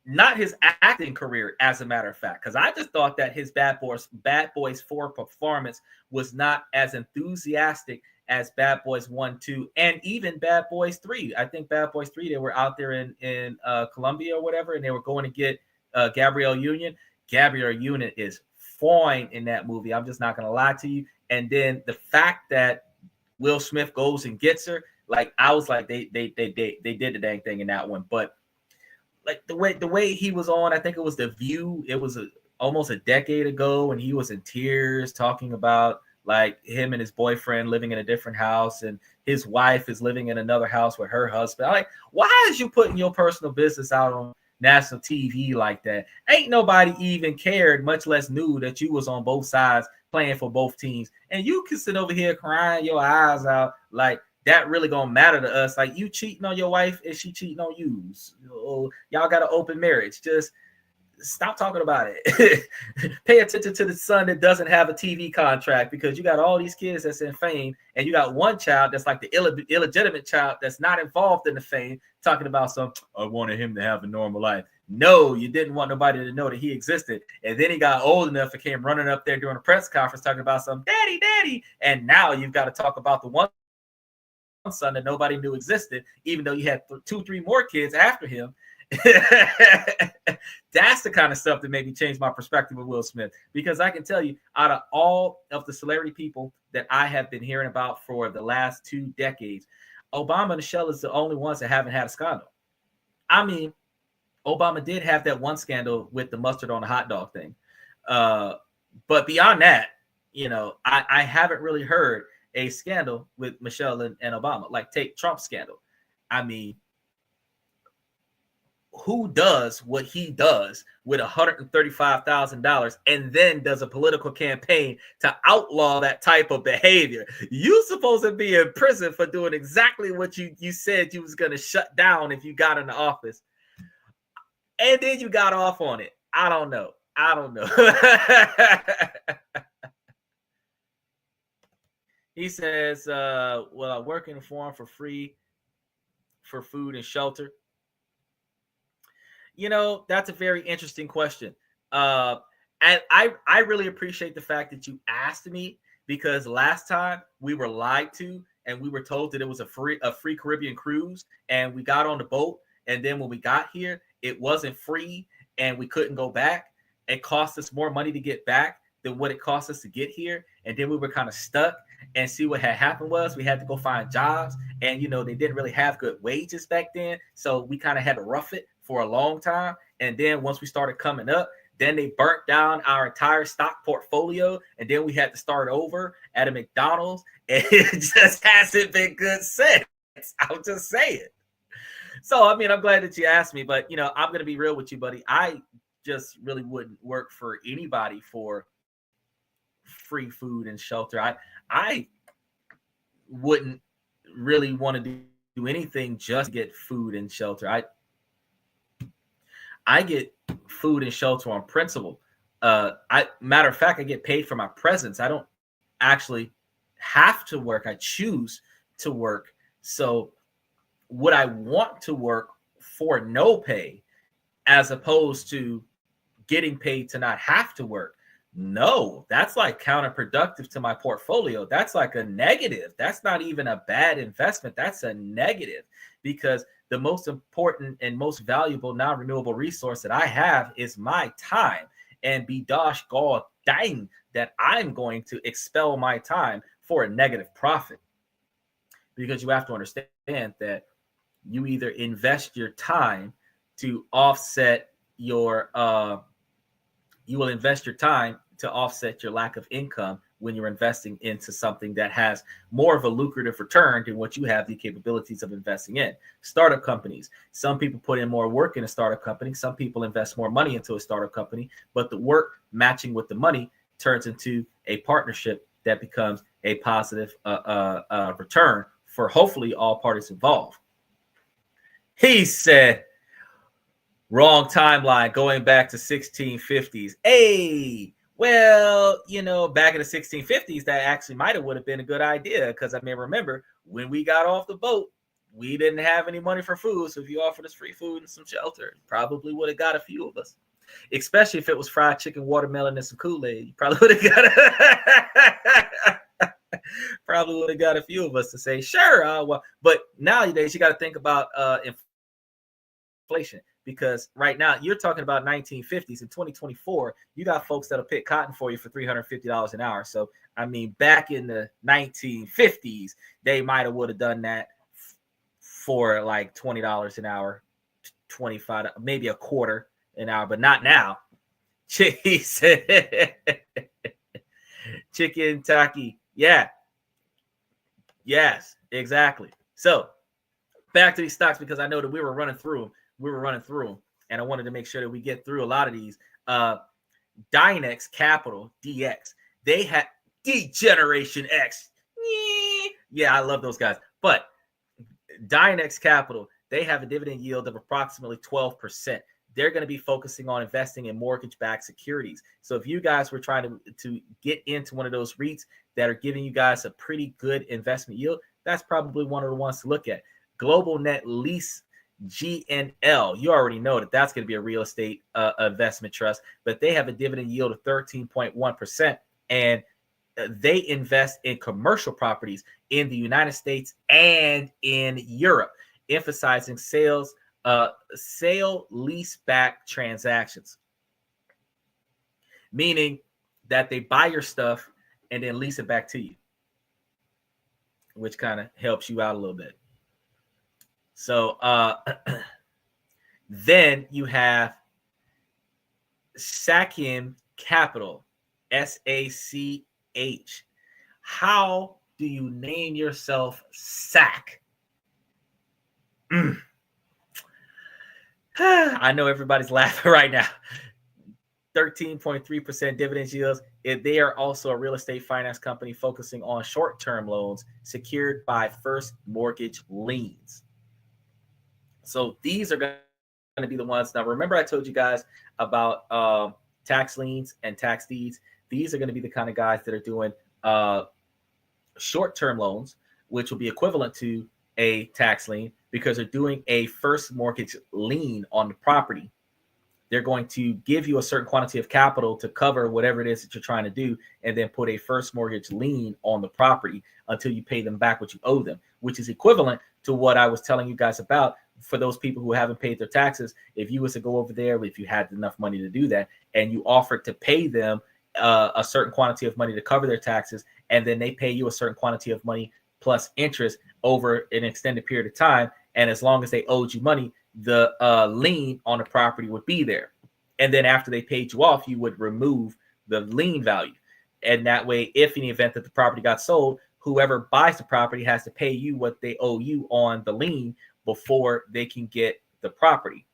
not his acting career, as a matter of fact, because I just thought that his Bad Boys 4 performance was not as enthusiastic as Bad Boys 1, 2, and even Bad Boys 3. I think Bad Boys 3, they were out there in Colombia or whatever, and they were going to get Gabrielle Union. Gabrielle Union is fine in that movie. I'm just not going to lie to you. And then the fact that Will Smith goes and gets her, like I was like, they did the dang thing in that one. But like the way he was on, I think it was The View. It was almost a decade ago, and he was in tears talking about like him and his boyfriend living in a different house, and his wife is living in another house with her husband. I'm like, why is you putting your personal business out on national TV like that? Ain't nobody even cared, much less knew that you was on both sides playing for both teams, and you can sit over here crying your eyes out like that really gonna matter to us. Like, you cheating on your wife, is she cheating on you? Y'all got an open marriage. Just stop talking about it. Pay attention to the son that doesn't have a TV contract, because you got all these kids that's in fame, and you got one child that's like the illegitimate child that's not involved in the fame, talking about I wanted him to have a normal life. No, you didn't want nobody to know that he existed. And then he got old enough and came running up there during a press conference talking about daddy. And now you've got to talk about the one son that nobody knew existed, even though you had 2-3 more kids after him. That's the kind of stuff that made me change my perspective of Will Smith, because I can tell you, out of all of the celebrity people that I have been hearing about for the last 2 decades, Obama and Michelle is the only ones that haven't had a scandal. I mean, Obama did have that one scandal with the mustard on the hot dog thing, but beyond that, I haven't really heard a scandal with Michelle and Obama. Like, take Trump's scandal. I mean, who does what he does with $135,000 and then does a political campaign to outlaw that type of behavior? You supposed to be in prison for doing exactly what you said you was going to shut down if you got in the office. And then you got off on it. I don't know. He says, will I work in a farm for free for food and shelter? That's a very interesting question. And I really appreciate the fact that you asked me, because last time we were lied to and we were told that it was a free Caribbean cruise, and we got on the boat, and then when we got here, it wasn't free and we couldn't go back. It cost us more money to get back than what it cost us to get here. And then we were kind of stuck. And see, what had happened was we had to go find jobs, and they didn't really have good wages back then, so we kind of had to rough it for a long time. And then once we started coming up, then they burnt down our entire stock portfolio, and then we had to start over at a McDonald's, and it just hasn't been good since. I'll just say it. So, I mean, I'm glad that you asked me, but, I'm going to be real with you, buddy. I just really wouldn't work for anybody for free food and shelter. I wouldn't really want to do anything just to get food and shelter. I get food and shelter on principle. Matter of fact, I get paid for my presence. I don't actually have to work. I choose to work. So would I want to work for no pay as opposed to getting paid to not have to work? No, that's like counterproductive to my portfolio. That's like a negative. That's not even a bad investment. That's a negative, because the most important and most valuable non-renewable resource that I have is my time. And be gosh god dang that I'm going to expel my time for a negative profit. Because you have to understand that you either invest your time to offset your you will invest your time to offset your lack of income when you're investing into something that has more of a lucrative return than what you have the capabilities of investing in. Startup companies. Some people put in more work in a startup company. Some people invest more money into a startup company, but the work matching with the money turns into a partnership that becomes a positive return for hopefully all parties involved. He said, wrong timeline, going back to 1650s. Hey, well, back in the 1650s, that actually would have been a good idea, because I may remember when we got off the boat, we didn't have any money for food. So if you offered us free food and some shelter, probably would have got a few of us, especially if it was fried chicken, watermelon, and some Kool-Aid. You probably would have got a few of us to say, sure. But nowadays, you got to think about inflation. Because right now you're talking about 1950s. In 2024, you got folks that'll pick cotton for you for $350 an hour. So, I mean, back in the 1950s, they might would have done that for like $20 an hour, 25, maybe a quarter an hour, but not now. He said, Chicken Taki. Yeah. Yes, exactly. So back to these stocks, because I know that we were running through them. And I wanted to make sure that we get through a lot of these. Dynex Capital, DX. They had D-Generation X. Yeah, I love those guys. But Dynex Capital, they have a dividend yield of approximately 12%. They're going to be focusing on investing in mortgage-backed securities. So if you guys were trying to get into one of those REITs that are giving you guys a pretty good investment yield, that's probably one of the ones to look at. Global Net Lease, GNL, you already know that that's going to be a real estate investment trust, but they have a dividend yield of 13.1%, and they invest in commercial properties in the United States and in Europe, emphasizing sale leaseback transactions, meaning that they buy your stuff and then lease it back to you, which kind of helps you out a little bit. So then you have Sachem Capital, SACH. How do you name yourself SAC? I know everybody's laughing right now. 13.3% dividend yields. They are also a real estate finance company focusing on short-term loans secured by first mortgage liens. So these are going to be the ones. Now, remember I told you guys about tax liens and tax deeds. These are going to be the kind of guys that are doing short-term loans, which will be equivalent to a tax lien because they're doing a first mortgage lien on the property. They're going to give you a certain quantity of capital to cover whatever it is that you're trying to do, and then put a first mortgage lien on the property until you pay them back what you owe them, which is equivalent to what I was telling you guys about for those people who haven't paid their taxes. If you was to go over there, if you had enough money to do that, and you offered to pay them a certain quantity of money to cover their taxes, and then they pay you a certain quantity of money plus interest over an extended period of time, and as long as they owed you money, the lien on the property would be there. And then after they paid you off, you would remove the lien value. And that way, if in the event that the property got sold, whoever buys the property has to pay you what they owe you on the lien before they can get the property.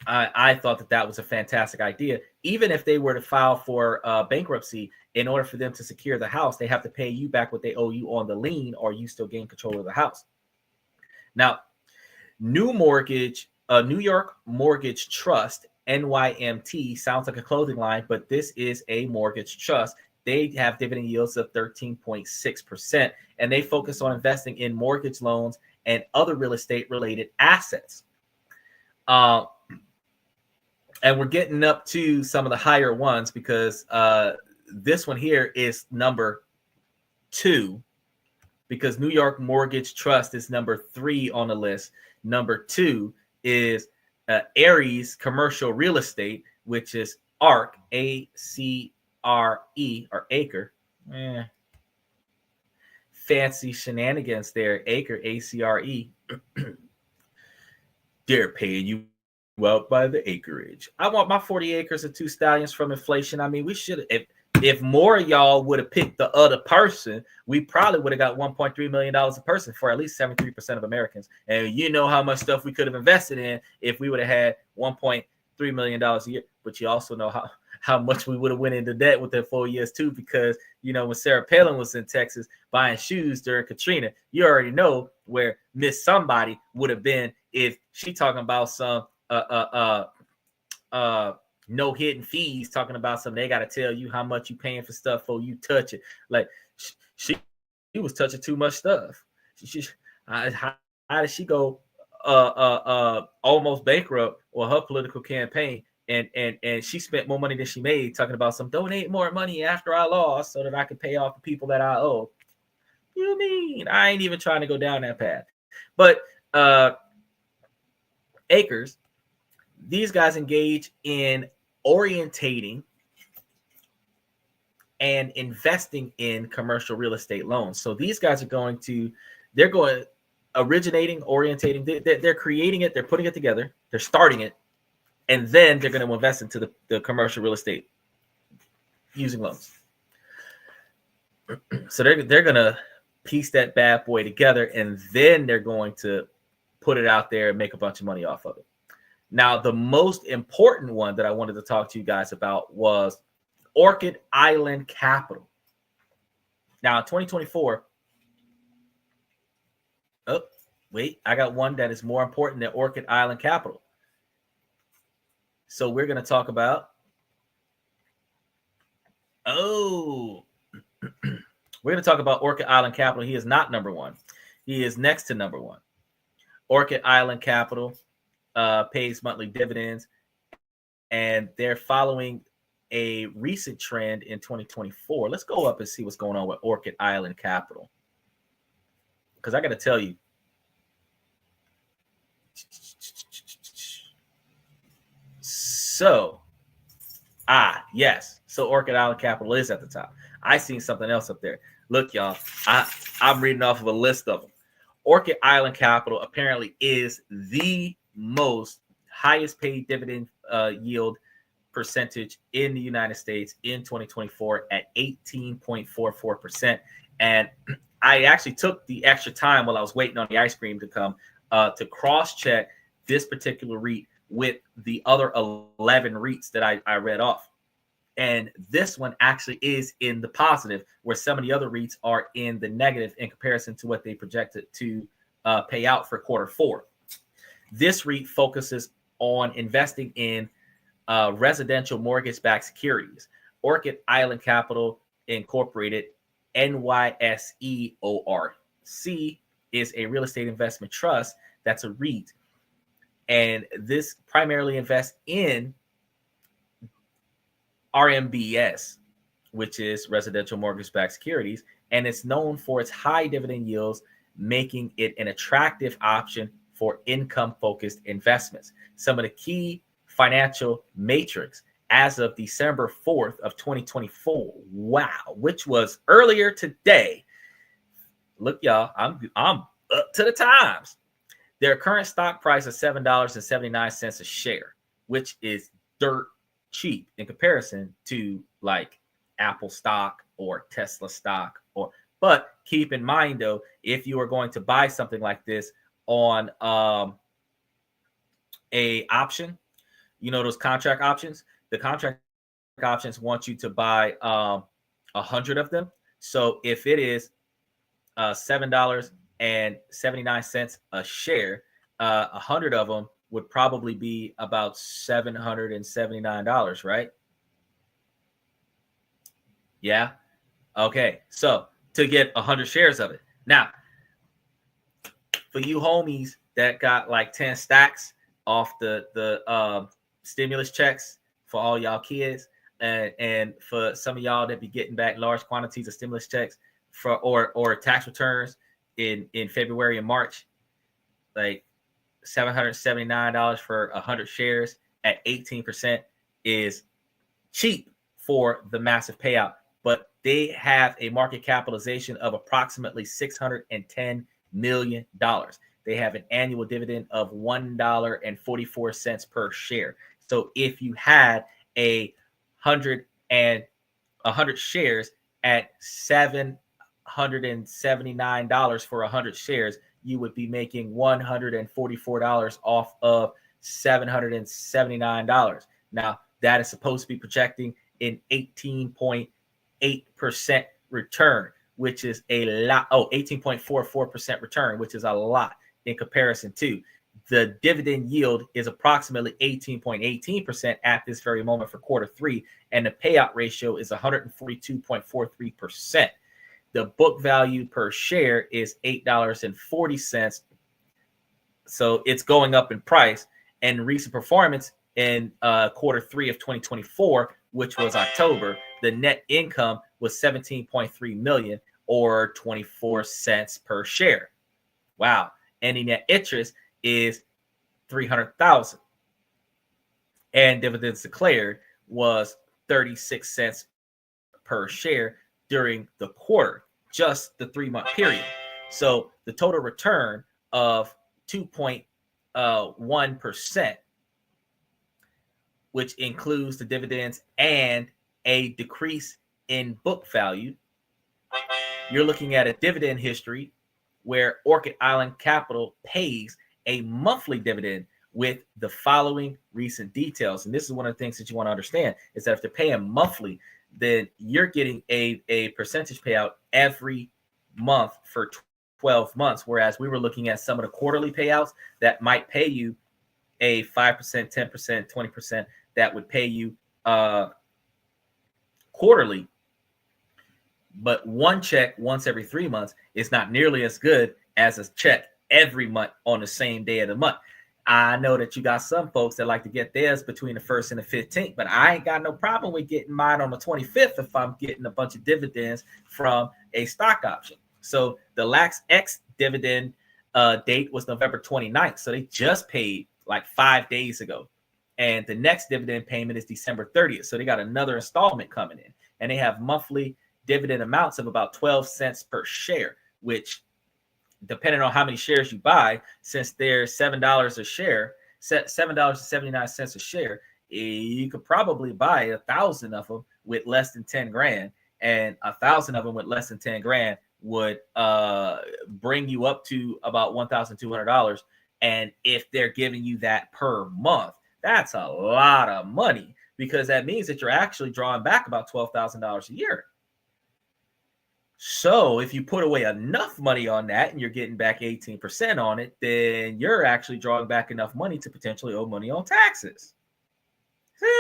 I thought that was a fantastic idea. Even if they were to file for bankruptcy, in order for them to secure the house, they have to pay you back what they owe you on the lien, or you still gain control of the house. Now, New York Mortgage Trust, NYMT, sounds like a clothing line, but this is a mortgage trust. They have dividend yields of 13.6%, and they focus on investing in mortgage loans and other real estate related assets. And we're getting up to some of the higher ones because this one here is number 2, because New York Mortgage Trust is number 3 on the list. Number 2 is Ares Commercial Real Estate, which is ARC, A-C-R-E, or Acre. Fancy shenanigans there, Acre, A-C-R-E. They're paying you out by the acreage. I want my 40 acres of 2 stallions from inflation. I mean, we should, if more of y'all would have picked the other person, we probably would have got $1.3 million a person for at least 73% of Americans. And you know how much stuff we could have invested in if we would have had $1.3 million a year. But you also know how much we would have went into debt within 4 years too, because, you know, when Sarah Palin was in Texas buying shoes during Katrina, you already know where Miss Somebody would have been if she talking about some no hidden fees, talking about something. They got to tell you how much you paying for stuff before you touch it. Like she was touching too much stuff. How did she go almost bankrupt on her political campaign, and she spent more money than she made talking about some donate more money after I lost so that I could pay off the people that I owe. You mean I ain't even trying to go down that path. But Acres, these guys engage in orientating and investing in commercial real estate loans. So these guys are originating, orientating, they're creating it, they're putting it together, they're starting it, and then they're going to invest into the commercial real estate. using loans. So they're gonna piece that bad boy together, and then they're going to put it out there and make a bunch of money off of it. Now, the most important one that I wanted to talk to you guys about was Orchid Island Capital. Now, in 2024, oh, wait, I got one that is more important than Orchid Island Capital. So we're going to talk about, we're going to talk about Orchid Island Capital. He is not number one. He is next to number one. Orchid Island Capital pays monthly dividends, and they're following a recent trend in 2024. Let's go up and see what's going on with Orchid Island Capital. Because I got to tell you, so, yes. So Orchid Island Capital is at the top. I seen something else up there. Look, y'all, I'm reading off of a list of them. Orchid Island Capital apparently is the most highest paid dividend yield percentage in the United States in 2024 at 18.44%. And I actually took the extra time while I was waiting on the ice cream to come to cross-check this particular REIT with the other 11 REITs that I read off. And this one actually is in the positive, where some of the other REITs are in the negative in comparison to what they projected to pay out for quarter four. This REIT focuses on investing in residential mortgage-backed securities. Orchid Island Capital Incorporated, NYSEORC, is a real estate investment trust that's a REIT. And this primarily invests in RMBS, which is residential mortgage-backed securities, and it's known for its high dividend yields, making it an attractive option for income-focused investments. Some of the key financial metrics as of December 4th of 2024, wow, which was earlier today. Look, y'all, I'm up to the times. Their current stock price is $7.79 a share, which is dirt cheap in comparison to like Apple stock or Tesla stock. But keep in mind, though, if you are going to buy something like this on a option, you know, those contract options, the contract options want you to buy 100 of them. So if it is $7.79 a share, 100 of them would probably be about $779, right? Yeah. Okay. So to get 100 shares of it. Now, for you homies that got like 10 stacks off the stimulus checks for all y'all kids, and for some of y'all that be getting back large quantities of stimulus checks for or tax returns in February and March, like $779 for 100 shares at 18% is cheap for the massive payout. But they have a market capitalization of approximately $610 million. They have an annual dividend of $1.44 per share. So if you had 100 shares at $779 for 100 shares, you would be making $144 off of $779. Now, that is supposed to be projecting an 18.8% return, which is a lot. 18.44% return, which is a lot in comparison to the dividend yield is approximately 18.18% at this very moment for quarter three, and the payout ratio is 142.43%. The book value per share is $8.40. So it's going up in price. And recent performance in quarter three of 2024, which was October, the net income was $17.3 million or 24 cents per share. Wow. And the net interest is $300,000. And dividends declared was 36 cents per share during the quarter, just the 3-month period. So the total return of 2.1%, which includes the dividends and a decrease in book value. You're looking at a dividend history where Orchid Island Capital pays a monthly dividend with the following recent details. And this is one of the things that you want to understand is that if they're paying monthly, then you're getting a percentage payout every month for 12 months. Whereas we were looking at some of the quarterly payouts that might pay you a 5%, 10%, 20% that would pay you quarterly. But one check once every 3 months is not nearly as good as a check every month on the same day of the month. I know that you got some folks that like to get theirs between the 1st and the 15th, but I ain't got no problem with getting mine on the 25th if I'm getting a bunch of dividends from a stock option. So the Lax X dividend date was November 29th. So they just paid like 5 days ago. And the next dividend payment is December 30th. So they got another installment coming in. And they have monthly dividend amounts of about 12 cents per share, which, depending on how many shares you buy, since they're $7 a share, $7.79 a share, you could probably buy 1,000 of them with less than 10 grand, and 1,000 of them with less than 10 grand would bring you up to about $1,200. And if they're giving you that per month, that's a lot of money, because that means that you're actually drawing back about $12,000 a year. So if you put away enough money on that and you're getting back 18% on it, then you're actually drawing back enough money to potentially owe money on taxes.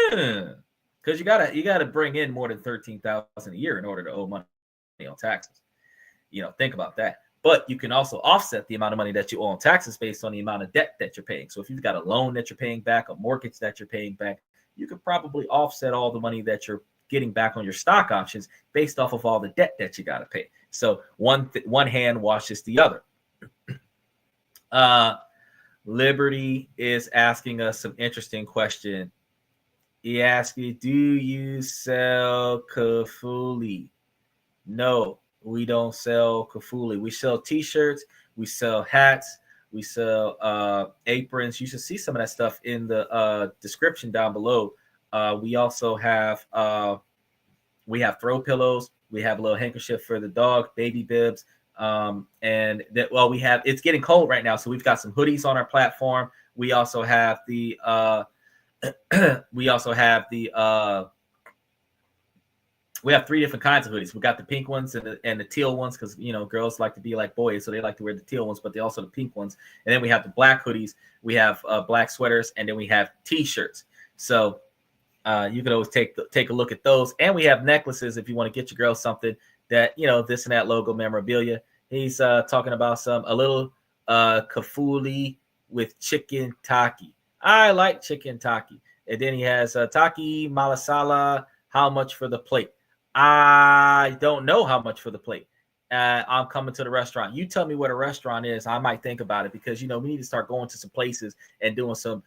Because you gotta bring in more than $13,000 a year in order to owe money on taxes. Think about that. But you can also offset the amount of money that you owe on taxes based on the amount of debt that you're paying. So if you've got a loan that you're paying back, a mortgage that you're paying back, you could probably offset all the money that you're getting back on your stock options based off of all the debt that you got to pay. So one hand washes the other. Liberty is asking us some interesting question. He asked me, do you sell Kafuli? No, we don't sell Kafuli. We sell t-shirts, we sell hats, we sell aprons. You should see some of that stuff in the description down below. We also have throw pillows. We have a little handkerchief for the dog, baby bibs, and that. Well, it's getting cold right now, so we've got some hoodies on our platform. We also have the we have 3 different kinds of hoodies. We got the pink ones and the teal ones, because girls like to be like boys, so they like to wear the teal ones, but they also the pink ones. And then we have the black hoodies. We have black sweaters, and then we have t-shirts. So you can always take a look at those. And we have necklaces if you want to get your girl something that, this and that logo memorabilia. He's talking about a little Kafuli with chicken taki. I like chicken taki. And then he has taki malasala. How much for the plate? I don't know how much for the plate. I'm coming to the restaurant. You tell me what a restaurant is. I might think about it, because, we need to start going to some places and doing some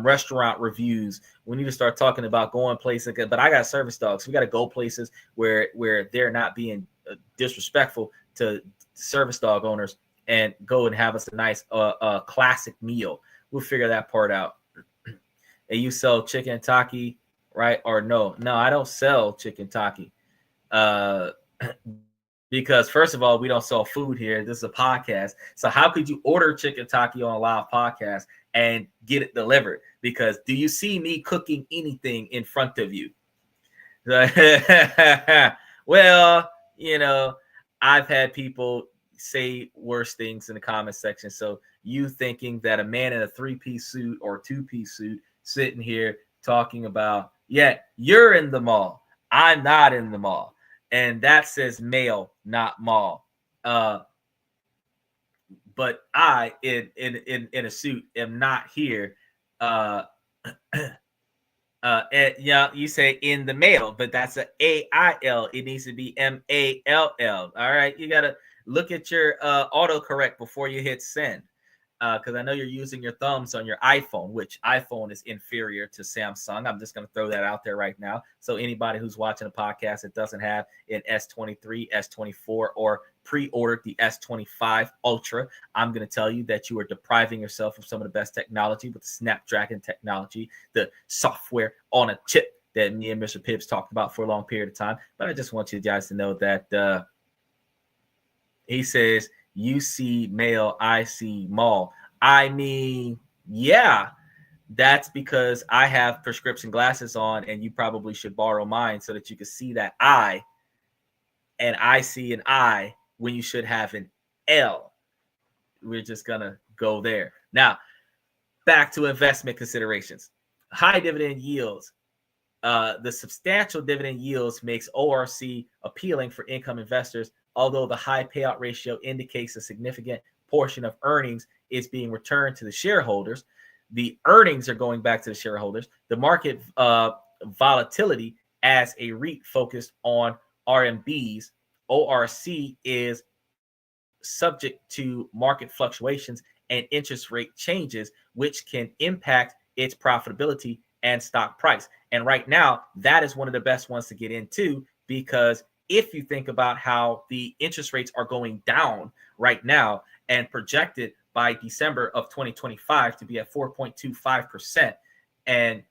restaurant reviews. We need to start talking about going places. But I got service dogs. We got to go places where they're not being disrespectful to service dog owners, and go and have us a nice classic meal. We'll figure that part out. And you sell chicken taki, right? Or no, I don't sell chicken taki. Because first of all, we don't sell food here. This is a podcast. So how could you order chicken taki on a live podcast and get it delivered? Because do you see me cooking anything in front of you? Well, I've had people say worse things in the comment section. So you thinking that a man in a 3-piece suit or 2-piece suit sitting here talking about, yeah, you're in the mall. I'm not in the mall. And that says male, not mall. But I, in a suit, am not here. And, you say in the mail, but that's a AIL. It needs to be MALL. All right, you gotta look at your autocorrect before you hit send. Because I know you're using your thumbs on your iPhone, which iPhone is inferior to Samsung. I'm just going to throw that out there right now. So anybody who's watching a podcast that doesn't have an S23, S24, or pre-ordered the S25 Ultra, I'm going to tell you that you are depriving yourself of some of the best technology with the Snapdragon technology, the software on a chip that me and Mr. Pips talked about for a long period of time. But I just want you guys to know that he says, you see male, I see mall. I mean, yeah, that's because I have prescription glasses on, and you probably should borrow mine so that you can see that I, and I see an I when you should have an L. We're just going to go there. Now, back to investment considerations. High dividend yields. The substantial dividend yields makes ORC appealing for income investors, although the high payout ratio indicates a significant portion of earnings is being returned to the shareholders. The earnings are going back to the shareholders. The market volatility as a REIT focused on RMBs, ORC is subject to market fluctuations and interest rate changes, which can impact its profitability and stock price. And right now, that is one of the best ones to get into, because if you think about how the interest rates are going down right now and projected by December of 2025 to be at 4.25%, and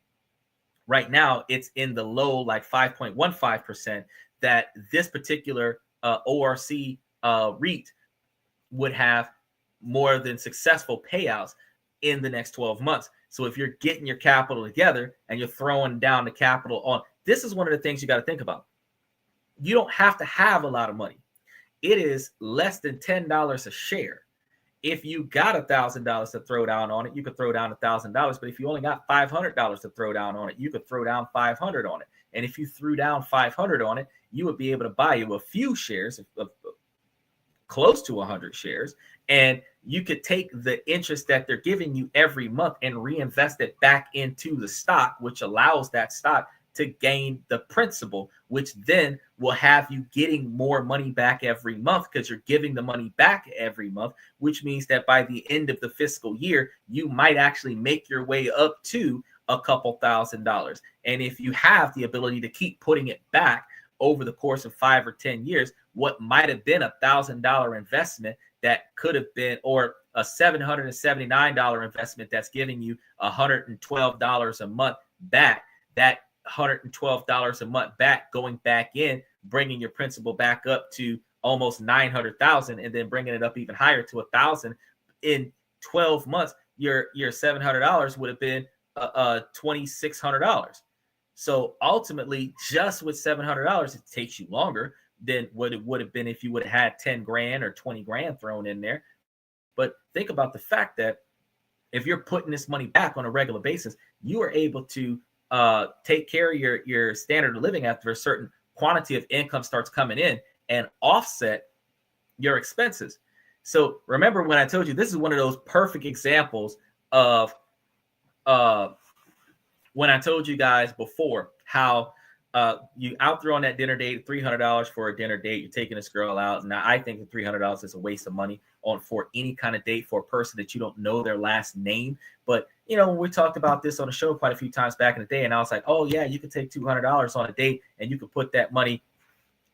right now it's in the low, like 5.15%, that this particular ORC REIT would have more than successful payouts in the next 12 months. So if you're getting your capital together and you're throwing down the capital on, this is one of the things you got to think about. You don't have to have a lot of money. It is less than $10 a share. If you got $1,000 to throw down on it, you could throw down $1,000. But if you only got $500 to throw down on it, you could throw down $500 on it. And if you threw down $500 on it, you would be able to buy you a few shares of close to 100 shares, and you could take the interest that they're giving you every month and reinvest it back into the stock, which allows that stock to gain the principal, which then will have you getting more money back every month because you're giving the money back every month, which means that by the end of the fiscal year, you might actually make your way up to a couple $1,000s. And if you have the ability to keep putting it back over the course of 5 or 10 years, what might have been $1,000 investment that could have been, or a $779 investment that's giving you $112 a month back, that $112 a month back going back in, bringing your principal back up to almost 900,000, and then bringing it up even higher to 1,000 in 12 months, your $700 would have been $2,600. So ultimately, just with $700, it takes you longer than what it would have been if you would have had 10 grand or 20 grand thrown in there. But think about the fact that if you're putting this money back on a regular basis, you are able to take care of your standard of living after a certain quantity of income starts coming in and offset your expenses. So remember when I told you, this is one of those perfect examples of when I told you guys before how you out there on that dinner date, $300 for a dinner date, you're taking this girl out. Now, I think that $300 is a waste of money for any kind of date for a person that you don't know their last name. But, you know, when we talked about this on the show quite a few times back in the day, and I was like, oh, yeah, you could take $200 on a date and you could put that money.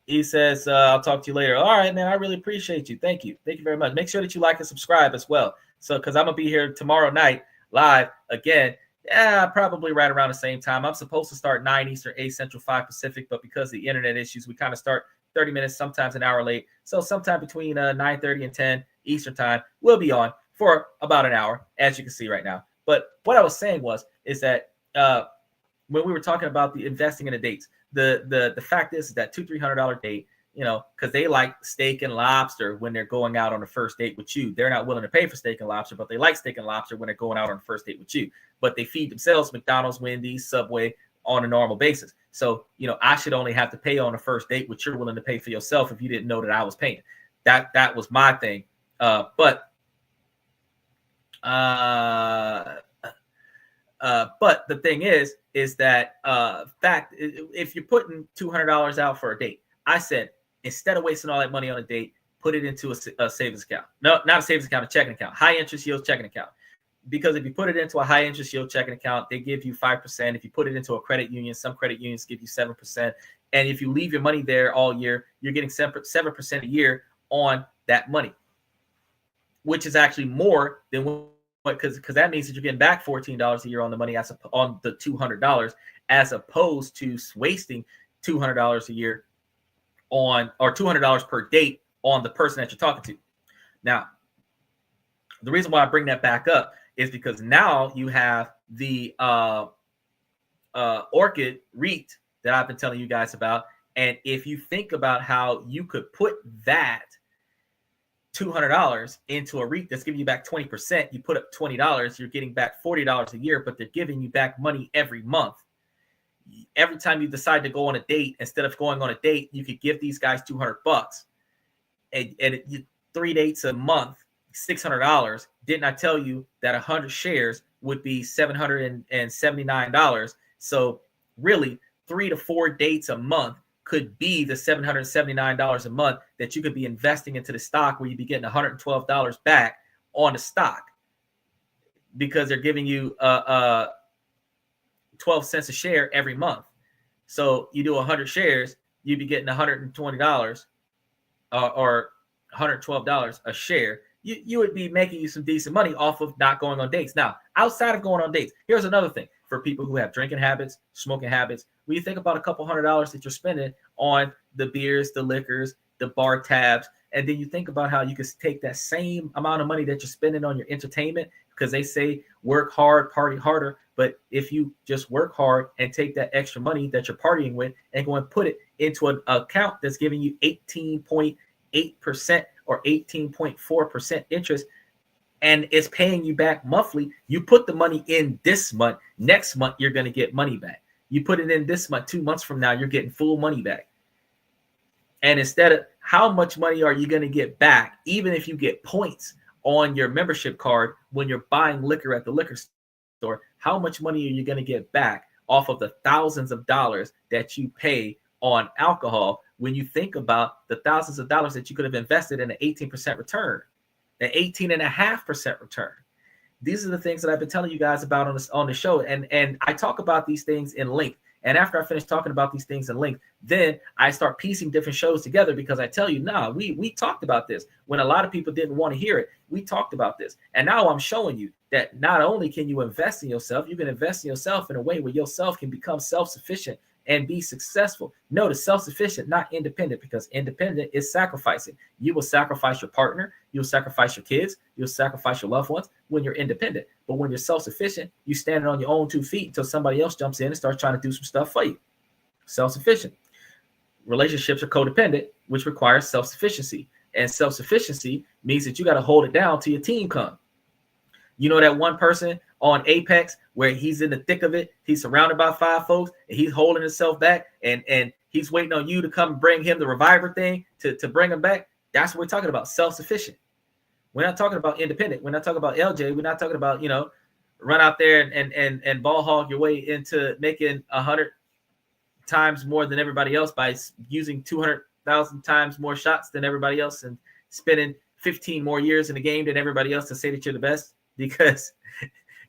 He says, I'll talk to you later. All right, man, I really appreciate you. Thank you. Thank you very much. Make sure that you like and subscribe as well. So, because I'm going to be here tomorrow night live again. Yeah, probably right around the same time. I'm supposed to start 9 Eastern, 8 Central, 5 Pacific, but because of the internet issues, we kind of start 30 minutes, sometimes an hour late. So sometime between 9:30 and 10 Eastern time, we'll be on for about an hour, as you can see right now. But what I was saying is that when we were talking about the investing in the dates, the fact is that $200-300 date, you know, because they like steak and lobster when they're going out on the first date with you. They're not willing to pay for steak and lobster, but they like steak and lobster when they're going out on the first date with you. But they feed themselves McDonald's, Wendy's, Subway on a normal basis. So, you know, I should only have to pay on the first date what you're willing to pay for yourself if you didn't know that I was paying. That was my thing. But the thing is that fact, if you're putting $200 out for a date, I said, instead of wasting all that money on a date, put it into a savings account. No, not a savings account, a checking account, high interest yield checking account. Because if you put it into a high interest yield checking account, they give you 5%. If you put it into a credit union, some credit unions give you 7%. And if you leave your money there all year, you're getting 7% a year on that money, which is actually more than what because that means that you're getting back $14 a year on the money on the $200, as opposed to wasting $200 a year on, or $200 per date on the person that you're talking to. Now, the reason why I bring that back up is because now you have the Orchid REIT that I've been telling you guys about. And if you think about how you could put that $200 into a REIT that's giving you back 20%, you put up $20, you're getting back $40 a year, but they're giving you back money every month. Every time you decide to go on a date, instead of going on a date, you could give these guys $200, and 3 dates a month, $600. Didn't I tell you that 100 shares would be $779? So really, 3 to 4 dates a month could be the $779 a month that you could be investing into the stock, where you'd be getting $112 back on the stock, because they're giving you 12 cents a share every month. So you do 100 shares, you'd be getting $120 or $112 a share. You would be making you some decent money off of not going on dates. Now, outside of going on dates, here's another thing for people who have drinking habits, smoking habits. When you think about a couple $100 that you're spending on the beers, the liquors, the bar tabs, and then you think about how you could take that same amount of money that you're spending on your entertainment, because they say work hard, party harder. But if you just work hard and take that extra money that you're partying with and go and put it into an account that's giving you 18.8% or 18.4% interest, and it's paying you back monthly, you put the money in this month, next month you're going to get money back. You put it in this month, 2 months from now, you're getting full money back. And instead of how much money are you going to get back, even if you get points on your membership card when you're buying liquor at the liquor store, how much money are you going to get back off of the thousands of dollars that you pay on alcohol, when you think about the thousands of dollars that you could have invested in an 18% return, an 18.5% return? These are the things that I've been telling you guys about on the show. And I talk about these things in length. And after I finish talking about these things in length, then I start piecing different shows together, because I tell you, we talked about this when a lot of people didn't want to hear it. We talked about this. And now I'm showing you that not only can you invest in yourself, you can invest in yourself in a way where yourself can become self-sufficient and be successful. Notice self-sufficient, not independent, because independent is sacrificing. You will sacrifice your partner, you'll sacrifice your kids, you'll sacrifice your loved ones when you're independent. But when you're self-sufficient, you stand on your own 2 feet until somebody else jumps in and starts trying to do some stuff for you. Self-sufficient. Relationships are codependent, which requires self-sufficiency. And self-sufficiency means that you got to hold it down till your team comes. You know that one person on Apex where he's in the thick of it, he's surrounded by 5 folks, and he's holding himself back, and he's waiting on you to come bring him the reviver thing to bring him back? That's what we're talking about, self-sufficient. We're not talking about independent. We're not talking about LJ. We're not talking about, run out there and ball hog your way into making 100 times more than everybody else by using 200,000 times more shots than everybody else and spending 15 more years in the game than everybody else to say that you're the best, because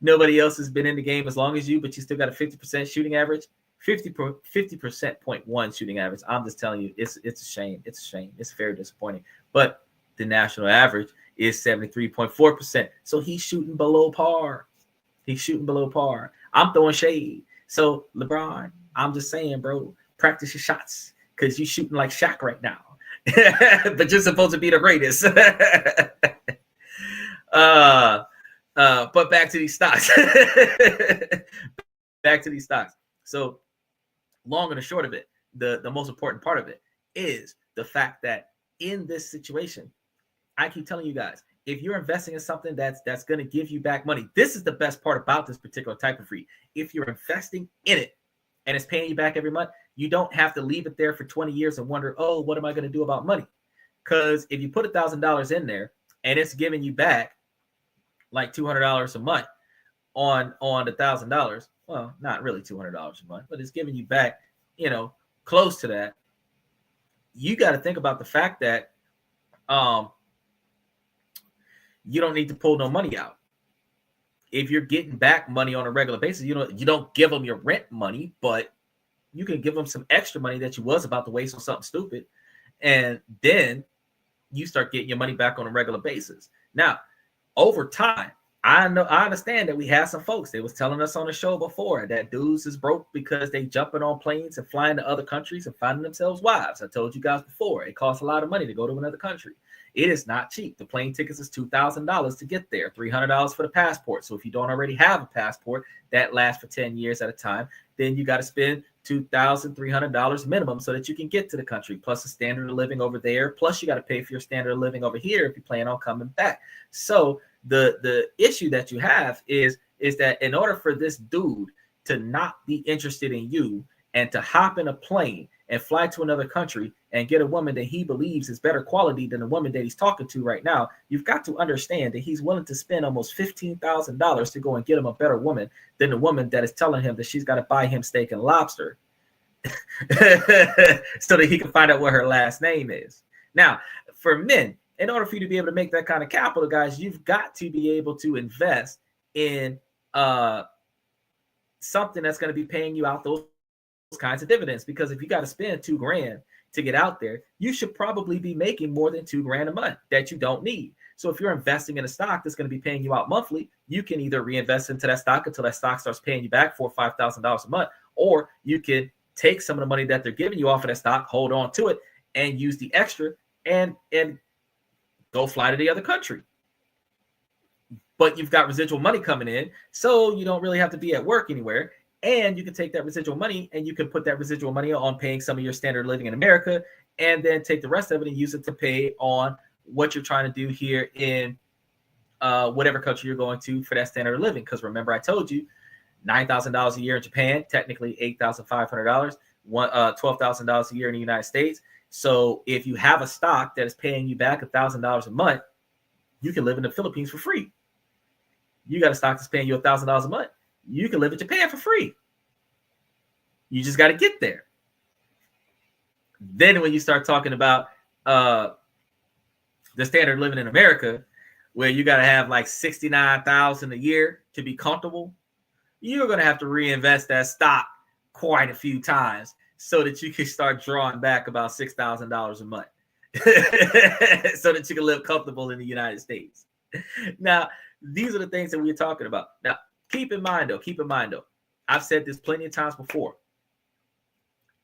nobody else has been in the game as long as you, but you still got a 50% shooting average, 50.1 shooting average. I'm just telling you, it's a shame. It's a shame. It's very disappointing. But the national average is 73.4%. So he's shooting below par. He's shooting below par. I'm throwing shade. So LeBron, I'm just saying, bro, practice your shots, because you're shooting like Shaq right now. But you're supposed to be the greatest. But back to these stocks. Back to these stocks. So long and the short of it, the most important part of it is the fact that in this situation, I keep telling you guys, if you're investing in something that's going to give you back money, this is the best part about this particular type of REIT. If you're investing in it and it's paying you back every month, you don't have to leave it there for 20 years and wonder, oh, what am I going to do about money? Because if you put $1,000 in there and it's giving you back like $200 a month on $1,000, well, not really $200 a month, but it's giving you back, close to that. You got to think about the fact that you don't need to pull no money out. If you're getting back money on a regular basis, you don't give them your rent money, but you can give them some extra money that you was about to waste on something stupid, and then you start getting your money back on a regular basis. Now, over time, I know, I understand that we have some folks. They was telling us on the show before that dudes is broke because they jumping on planes and flying to other countries and finding themselves wives. I told you guys before, it costs a lot of money to go to another country. It is not cheap. The plane tickets is $2,000 to get there, $300 for the passport. So if you don't already have a passport that lasts for 10 years at a time, then you got to spend $2,300 minimum so that you can get to the country, plus the standard of living over there. Plus you got to pay for your standard of living over here if you plan on coming back. So the issue that you have is that in order for this dude to not be interested in you and to hop in a plane and fly to another country and get a woman that he believes is better quality than the woman that he's talking to right now, you've got to understand that he's willing to spend almost $15,000 to go and get him a better woman than the woman that is telling him that she's got to buy him steak and lobster so that he can find out what her last name is. Now, for men, in order for you to be able to make that kind of capital, guys, you've got to be able to invest in something that's going to be paying you out those kinds of dividends. Because if you got to spend $2,000 to get out there, you should probably be making more than $2,000 a month that you don't need. So if you're investing in a stock that's going to be paying you out monthly, you can either reinvest into that stock until that stock starts paying you back $4,000 or $5,000 a month, or you can take some of the money that they're giving you off of that stock, hold on to it, and use the extra and go fly to the other country. But you've got residual money coming in, so you don't really have to be at work anywhere. And you can take that residual money and you can put that residual money on paying some of your standard of living in America, and then take the rest of it and use it to pay on what you're trying to do here in whatever country you're going to for that standard of living. Because remember, I told you $9,000 a year in Japan, technically $8,500, $12,000 a year in the United States. So if you have a stock that is paying you back $1,000 a month, you can live in the Philippines for free. You got a stock that's paying you $1,000 a month, you can live in Japan for free. You just got to get there. Then when you start talking about the standard of living in America, where you got to have like $69,000 a year to be comfortable, you're going to have to reinvest that stock quite a few times so that you can start drawing back about $6,000 a month so that you can live comfortable in the United States. Now, these are the things that we're talking about. Now, keep in mind though, I've said this plenty of times before.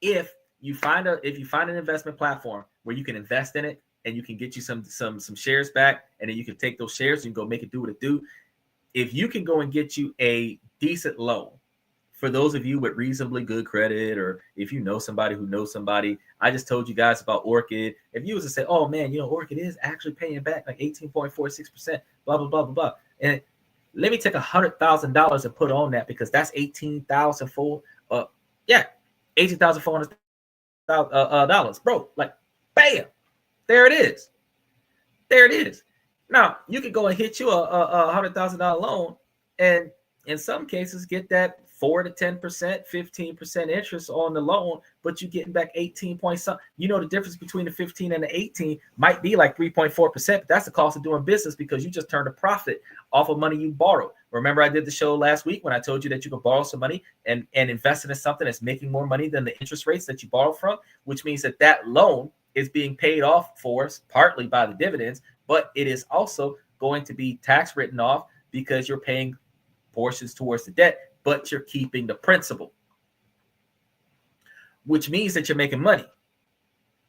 If you find an investment platform where you can invest in it and you can get you some shares back, and then you can take those shares and go make it do what it do. If you can go and get you a decent loan, for those of you with reasonably good credit, or if you know somebody who knows somebody, I just told you guys about Orchid. If you was to say, oh man, Orchid is actually paying back like 18.46%, blah, blah, blah, blah, blah. And let me take $100,000 and put on that, because that's $18,400, bro. Like, bam, there it is. There it is. Now, you could go and hit you a $100,000 loan, and in some cases get that 4 to 10%, 15% interest on the loan, but you're getting back 18 point something. The difference between the 15 and the 18 might be like 3.4%, but that's the cost of doing business, because you just turned a profit off of money you borrowed. Remember, I did the show last week when I told you that you could borrow some money and invest it in something that's making more money than the interest rates that you borrowed from, which means that loan is being paid off for partly by the dividends, but it is also going to be tax written off because you're paying portions towards the debt, but you're keeping the principal, which means that you're making money,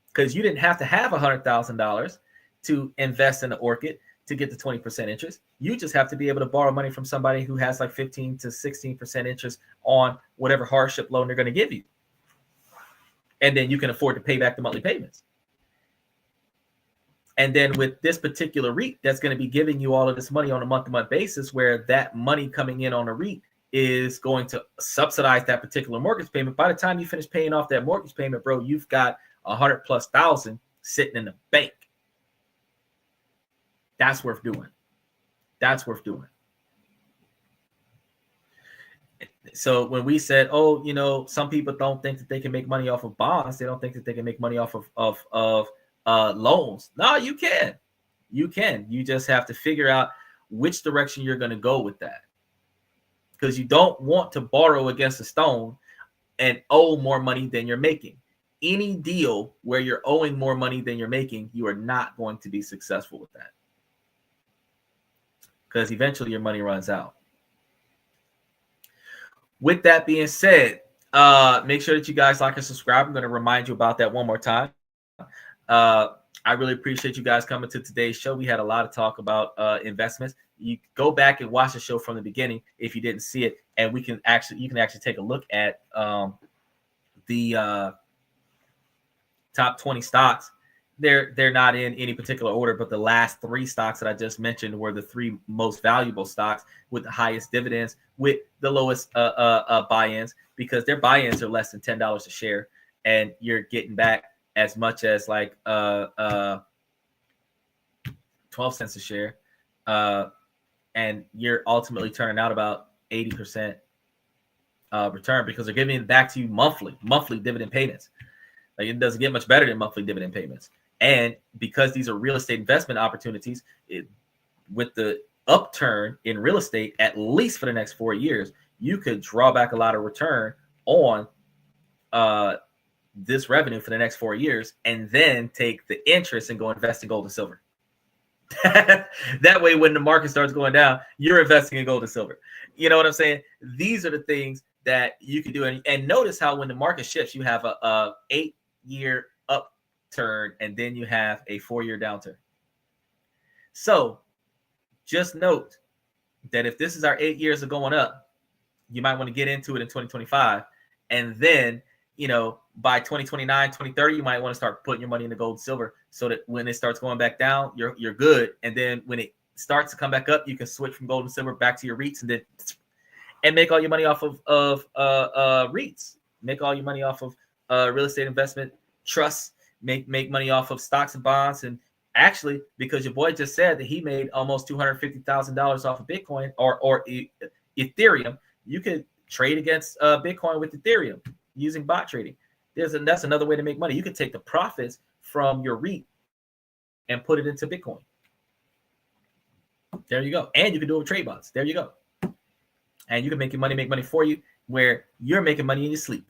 because you didn't have to have $100,000 to invest in the Orchid to get the 20% interest. You just have to be able to borrow money from somebody who has like 15 to 16% interest on whatever hardship loan they're going to give you. And then you can afford to pay back the monthly payments. And then with this particular REIT that's going to be giving you all of this money on a month-to-month basis, where that money coming in on a REIT is going to subsidize that particular mortgage payment. By the time you finish paying off that mortgage payment, bro, you've got $100,000+ sitting in the bank. That's worth doing. That's worth doing. So when we said, some people don't think that they can make money off of bonds, they don't think that they can make money off of loans. No, you can. You can. You just have to figure out which direction you're going to go with that. Because you don't want to borrow against a stone and owe more money than you're making. Any deal where you're owing more money than you're making, you are not going to be successful with that. because eventually your money runs out. With that being said, make sure that you guys like and subscribe. I'm going to remind you about that one more time. I really appreciate you guys coming to today's show. We had a lot of talk about investments. You go back and watch the show from the beginning if you didn't see it, and you can actually take a look at the top 20 stocks. They're not in any particular order, but the last 3 stocks that I just mentioned were the 3 most valuable stocks with the highest dividends, with the lowest buy-ins, because their buy-ins are less than $10 a share, and you're getting back as much as like 12 cents a share, and you're ultimately turning out about 80% return, because they're giving it back to you monthly dividend payments. Like, it doesn't get much better than monthly dividend payments. And because these are real estate investment opportunities, with the upturn in real estate, at least for the next 4 years, you could draw back a lot of return on this revenue for the next 4 years, and then take the interest and go invest in gold and silver. That way, when the market starts going down, you're investing in gold and silver. You know what I'm saying? These are the things that you can do. And notice how when the market shifts, you have a 8-year upturn, and then you have a 4-year downturn. So just note that if this is our 8 years of going up, you might want to get into it in 2025. And then, by 2029, 2030, you might want to start putting your money into gold and silver, so that when it starts going back down, you're good. And then when it starts to come back up, you can switch from gold and silver back to your REITs, and make all your money off of REITs. Make all your money off of real estate investment trusts. Make money off of stocks and bonds. And actually, because your boy just said that he made almost $250,000 off of Bitcoin or Ethereum, you could trade against Bitcoin with Ethereum using bot trading. That's another way to make money. You could take the profits from your REIT and put it into Bitcoin. There you go. And you can do it with trade bots. There you go. And you can make money for you, where you're making money in your sleep.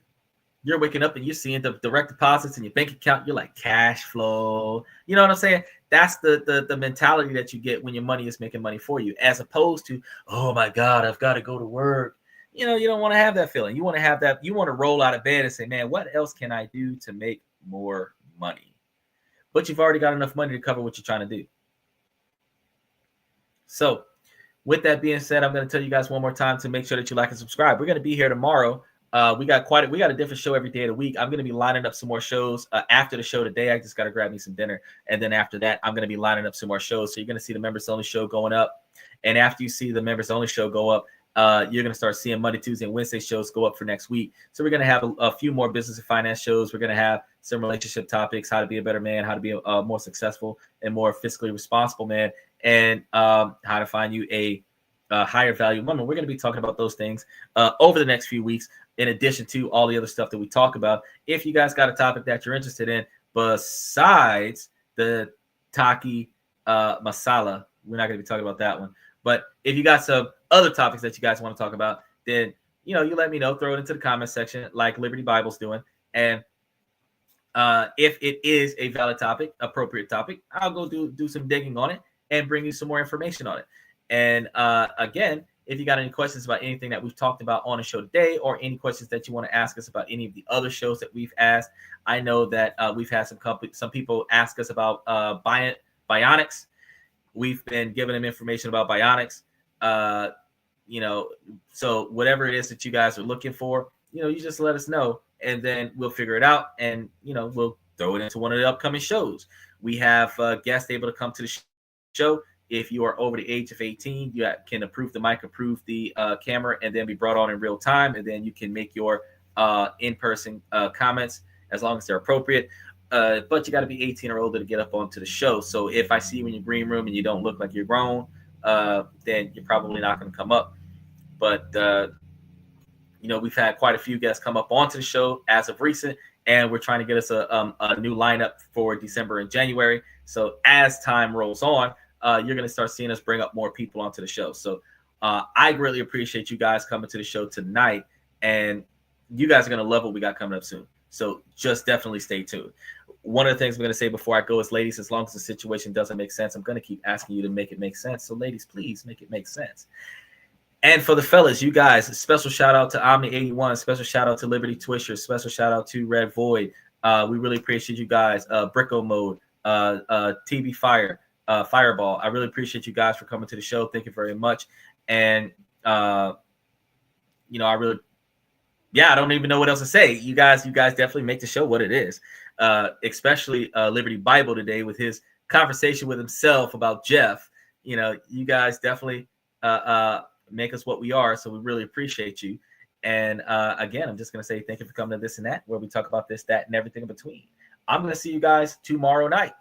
You're waking up and you're seeing the direct deposits in your bank account. You're like, cash flow. You know what I'm saying? That's the mentality that you get when your money is making money for you, as opposed to, oh my God, I've got to go to work. You don't want to have that feeling. You want to have that. You want to roll out of bed and say, man, what else can I do to make more money? But you've already got enough money to cover what you're trying to do. So with that being said, I'm going to tell you guys one more time to make sure that you like and subscribe. We're going to be here tomorrow. We got a different show every day of the week. I'm going to be lining up some more shows after the show today. I just got to grab me some dinner. And then after that, I'm going to be lining up some more shows. So you're going to see the members only show going up. And after you see the members only show go up, you're going to start seeing Monday, Tuesday, and Wednesday shows go up for next week. So we're going to have a few more business and finance shows. We're going to have some relationship topics, how to be a better man, how to be a more successful and more fiscally responsible man, and how to find you a higher value woman. We're going to be talking about those things over the next few weeks, in addition to all the other stuff that we talk about. If you guys got a topic that you're interested in besides the Taki Masala, we're not going to be talking about that one. But if you got some other topics that you guys want to talk about, then, you let me know. Throw it into the comment section like Liberty Bible's doing. And if it is a valid topic, appropriate topic, I'll go do some digging on it and bring you some more information on it. And again, if you got any questions about anything that we've talked about on the show today, or any questions that you want to ask us about any of the other shows that we've asked, I know that we've had some people ask us about Bionics. We've been giving them information about Bionics. So whatever it is that you guys are looking for, you just let us know, and then we'll figure it out, and we'll throw it into one of the upcoming shows. We have guests able to come to the show. If you are over the age of 18, you can approve the mic, approve the camera, and then be brought on in real time. And then you can make your in-person comments as long as they're appropriate. But you got to be 18 or older to get up onto the show. So if I see you in your green room and you don't look like you're grown, then you're probably not going to come up. But, we've had quite a few guests come up onto the show as of recent, and we're trying to get us a new lineup for December and January. So as time rolls on, you're going to start seeing us bring up more people onto the show. So I greatly appreciate you guys coming to the show tonight, and you guys are going to love what we got coming up soon. So just definitely stay tuned. one of the things I'm going to say before I go is, ladies, as long as the situation doesn't make sense, I'm going to keep asking you to make it make sense. So ladies, please make it make sense. And for the fellas, you guys, special shout out to Omni81, special shout out to Liberty Twisher, special shout out to Red Void. We really appreciate you guys. Bricko Mode, TB Fire, Fireball. I really appreciate you guys for coming to the show. Thank you very much. And I really, I don't even know what else to say. You guys definitely make the show what it is. Especially Liberty Bible today with his conversation with himself about Jeff. You guys definitely make us what we are, so we really appreciate you. And again, I'm just going to say thank you for coming to This and That, where we talk about this, that, and everything in between. I'm going to see you guys tomorrow night.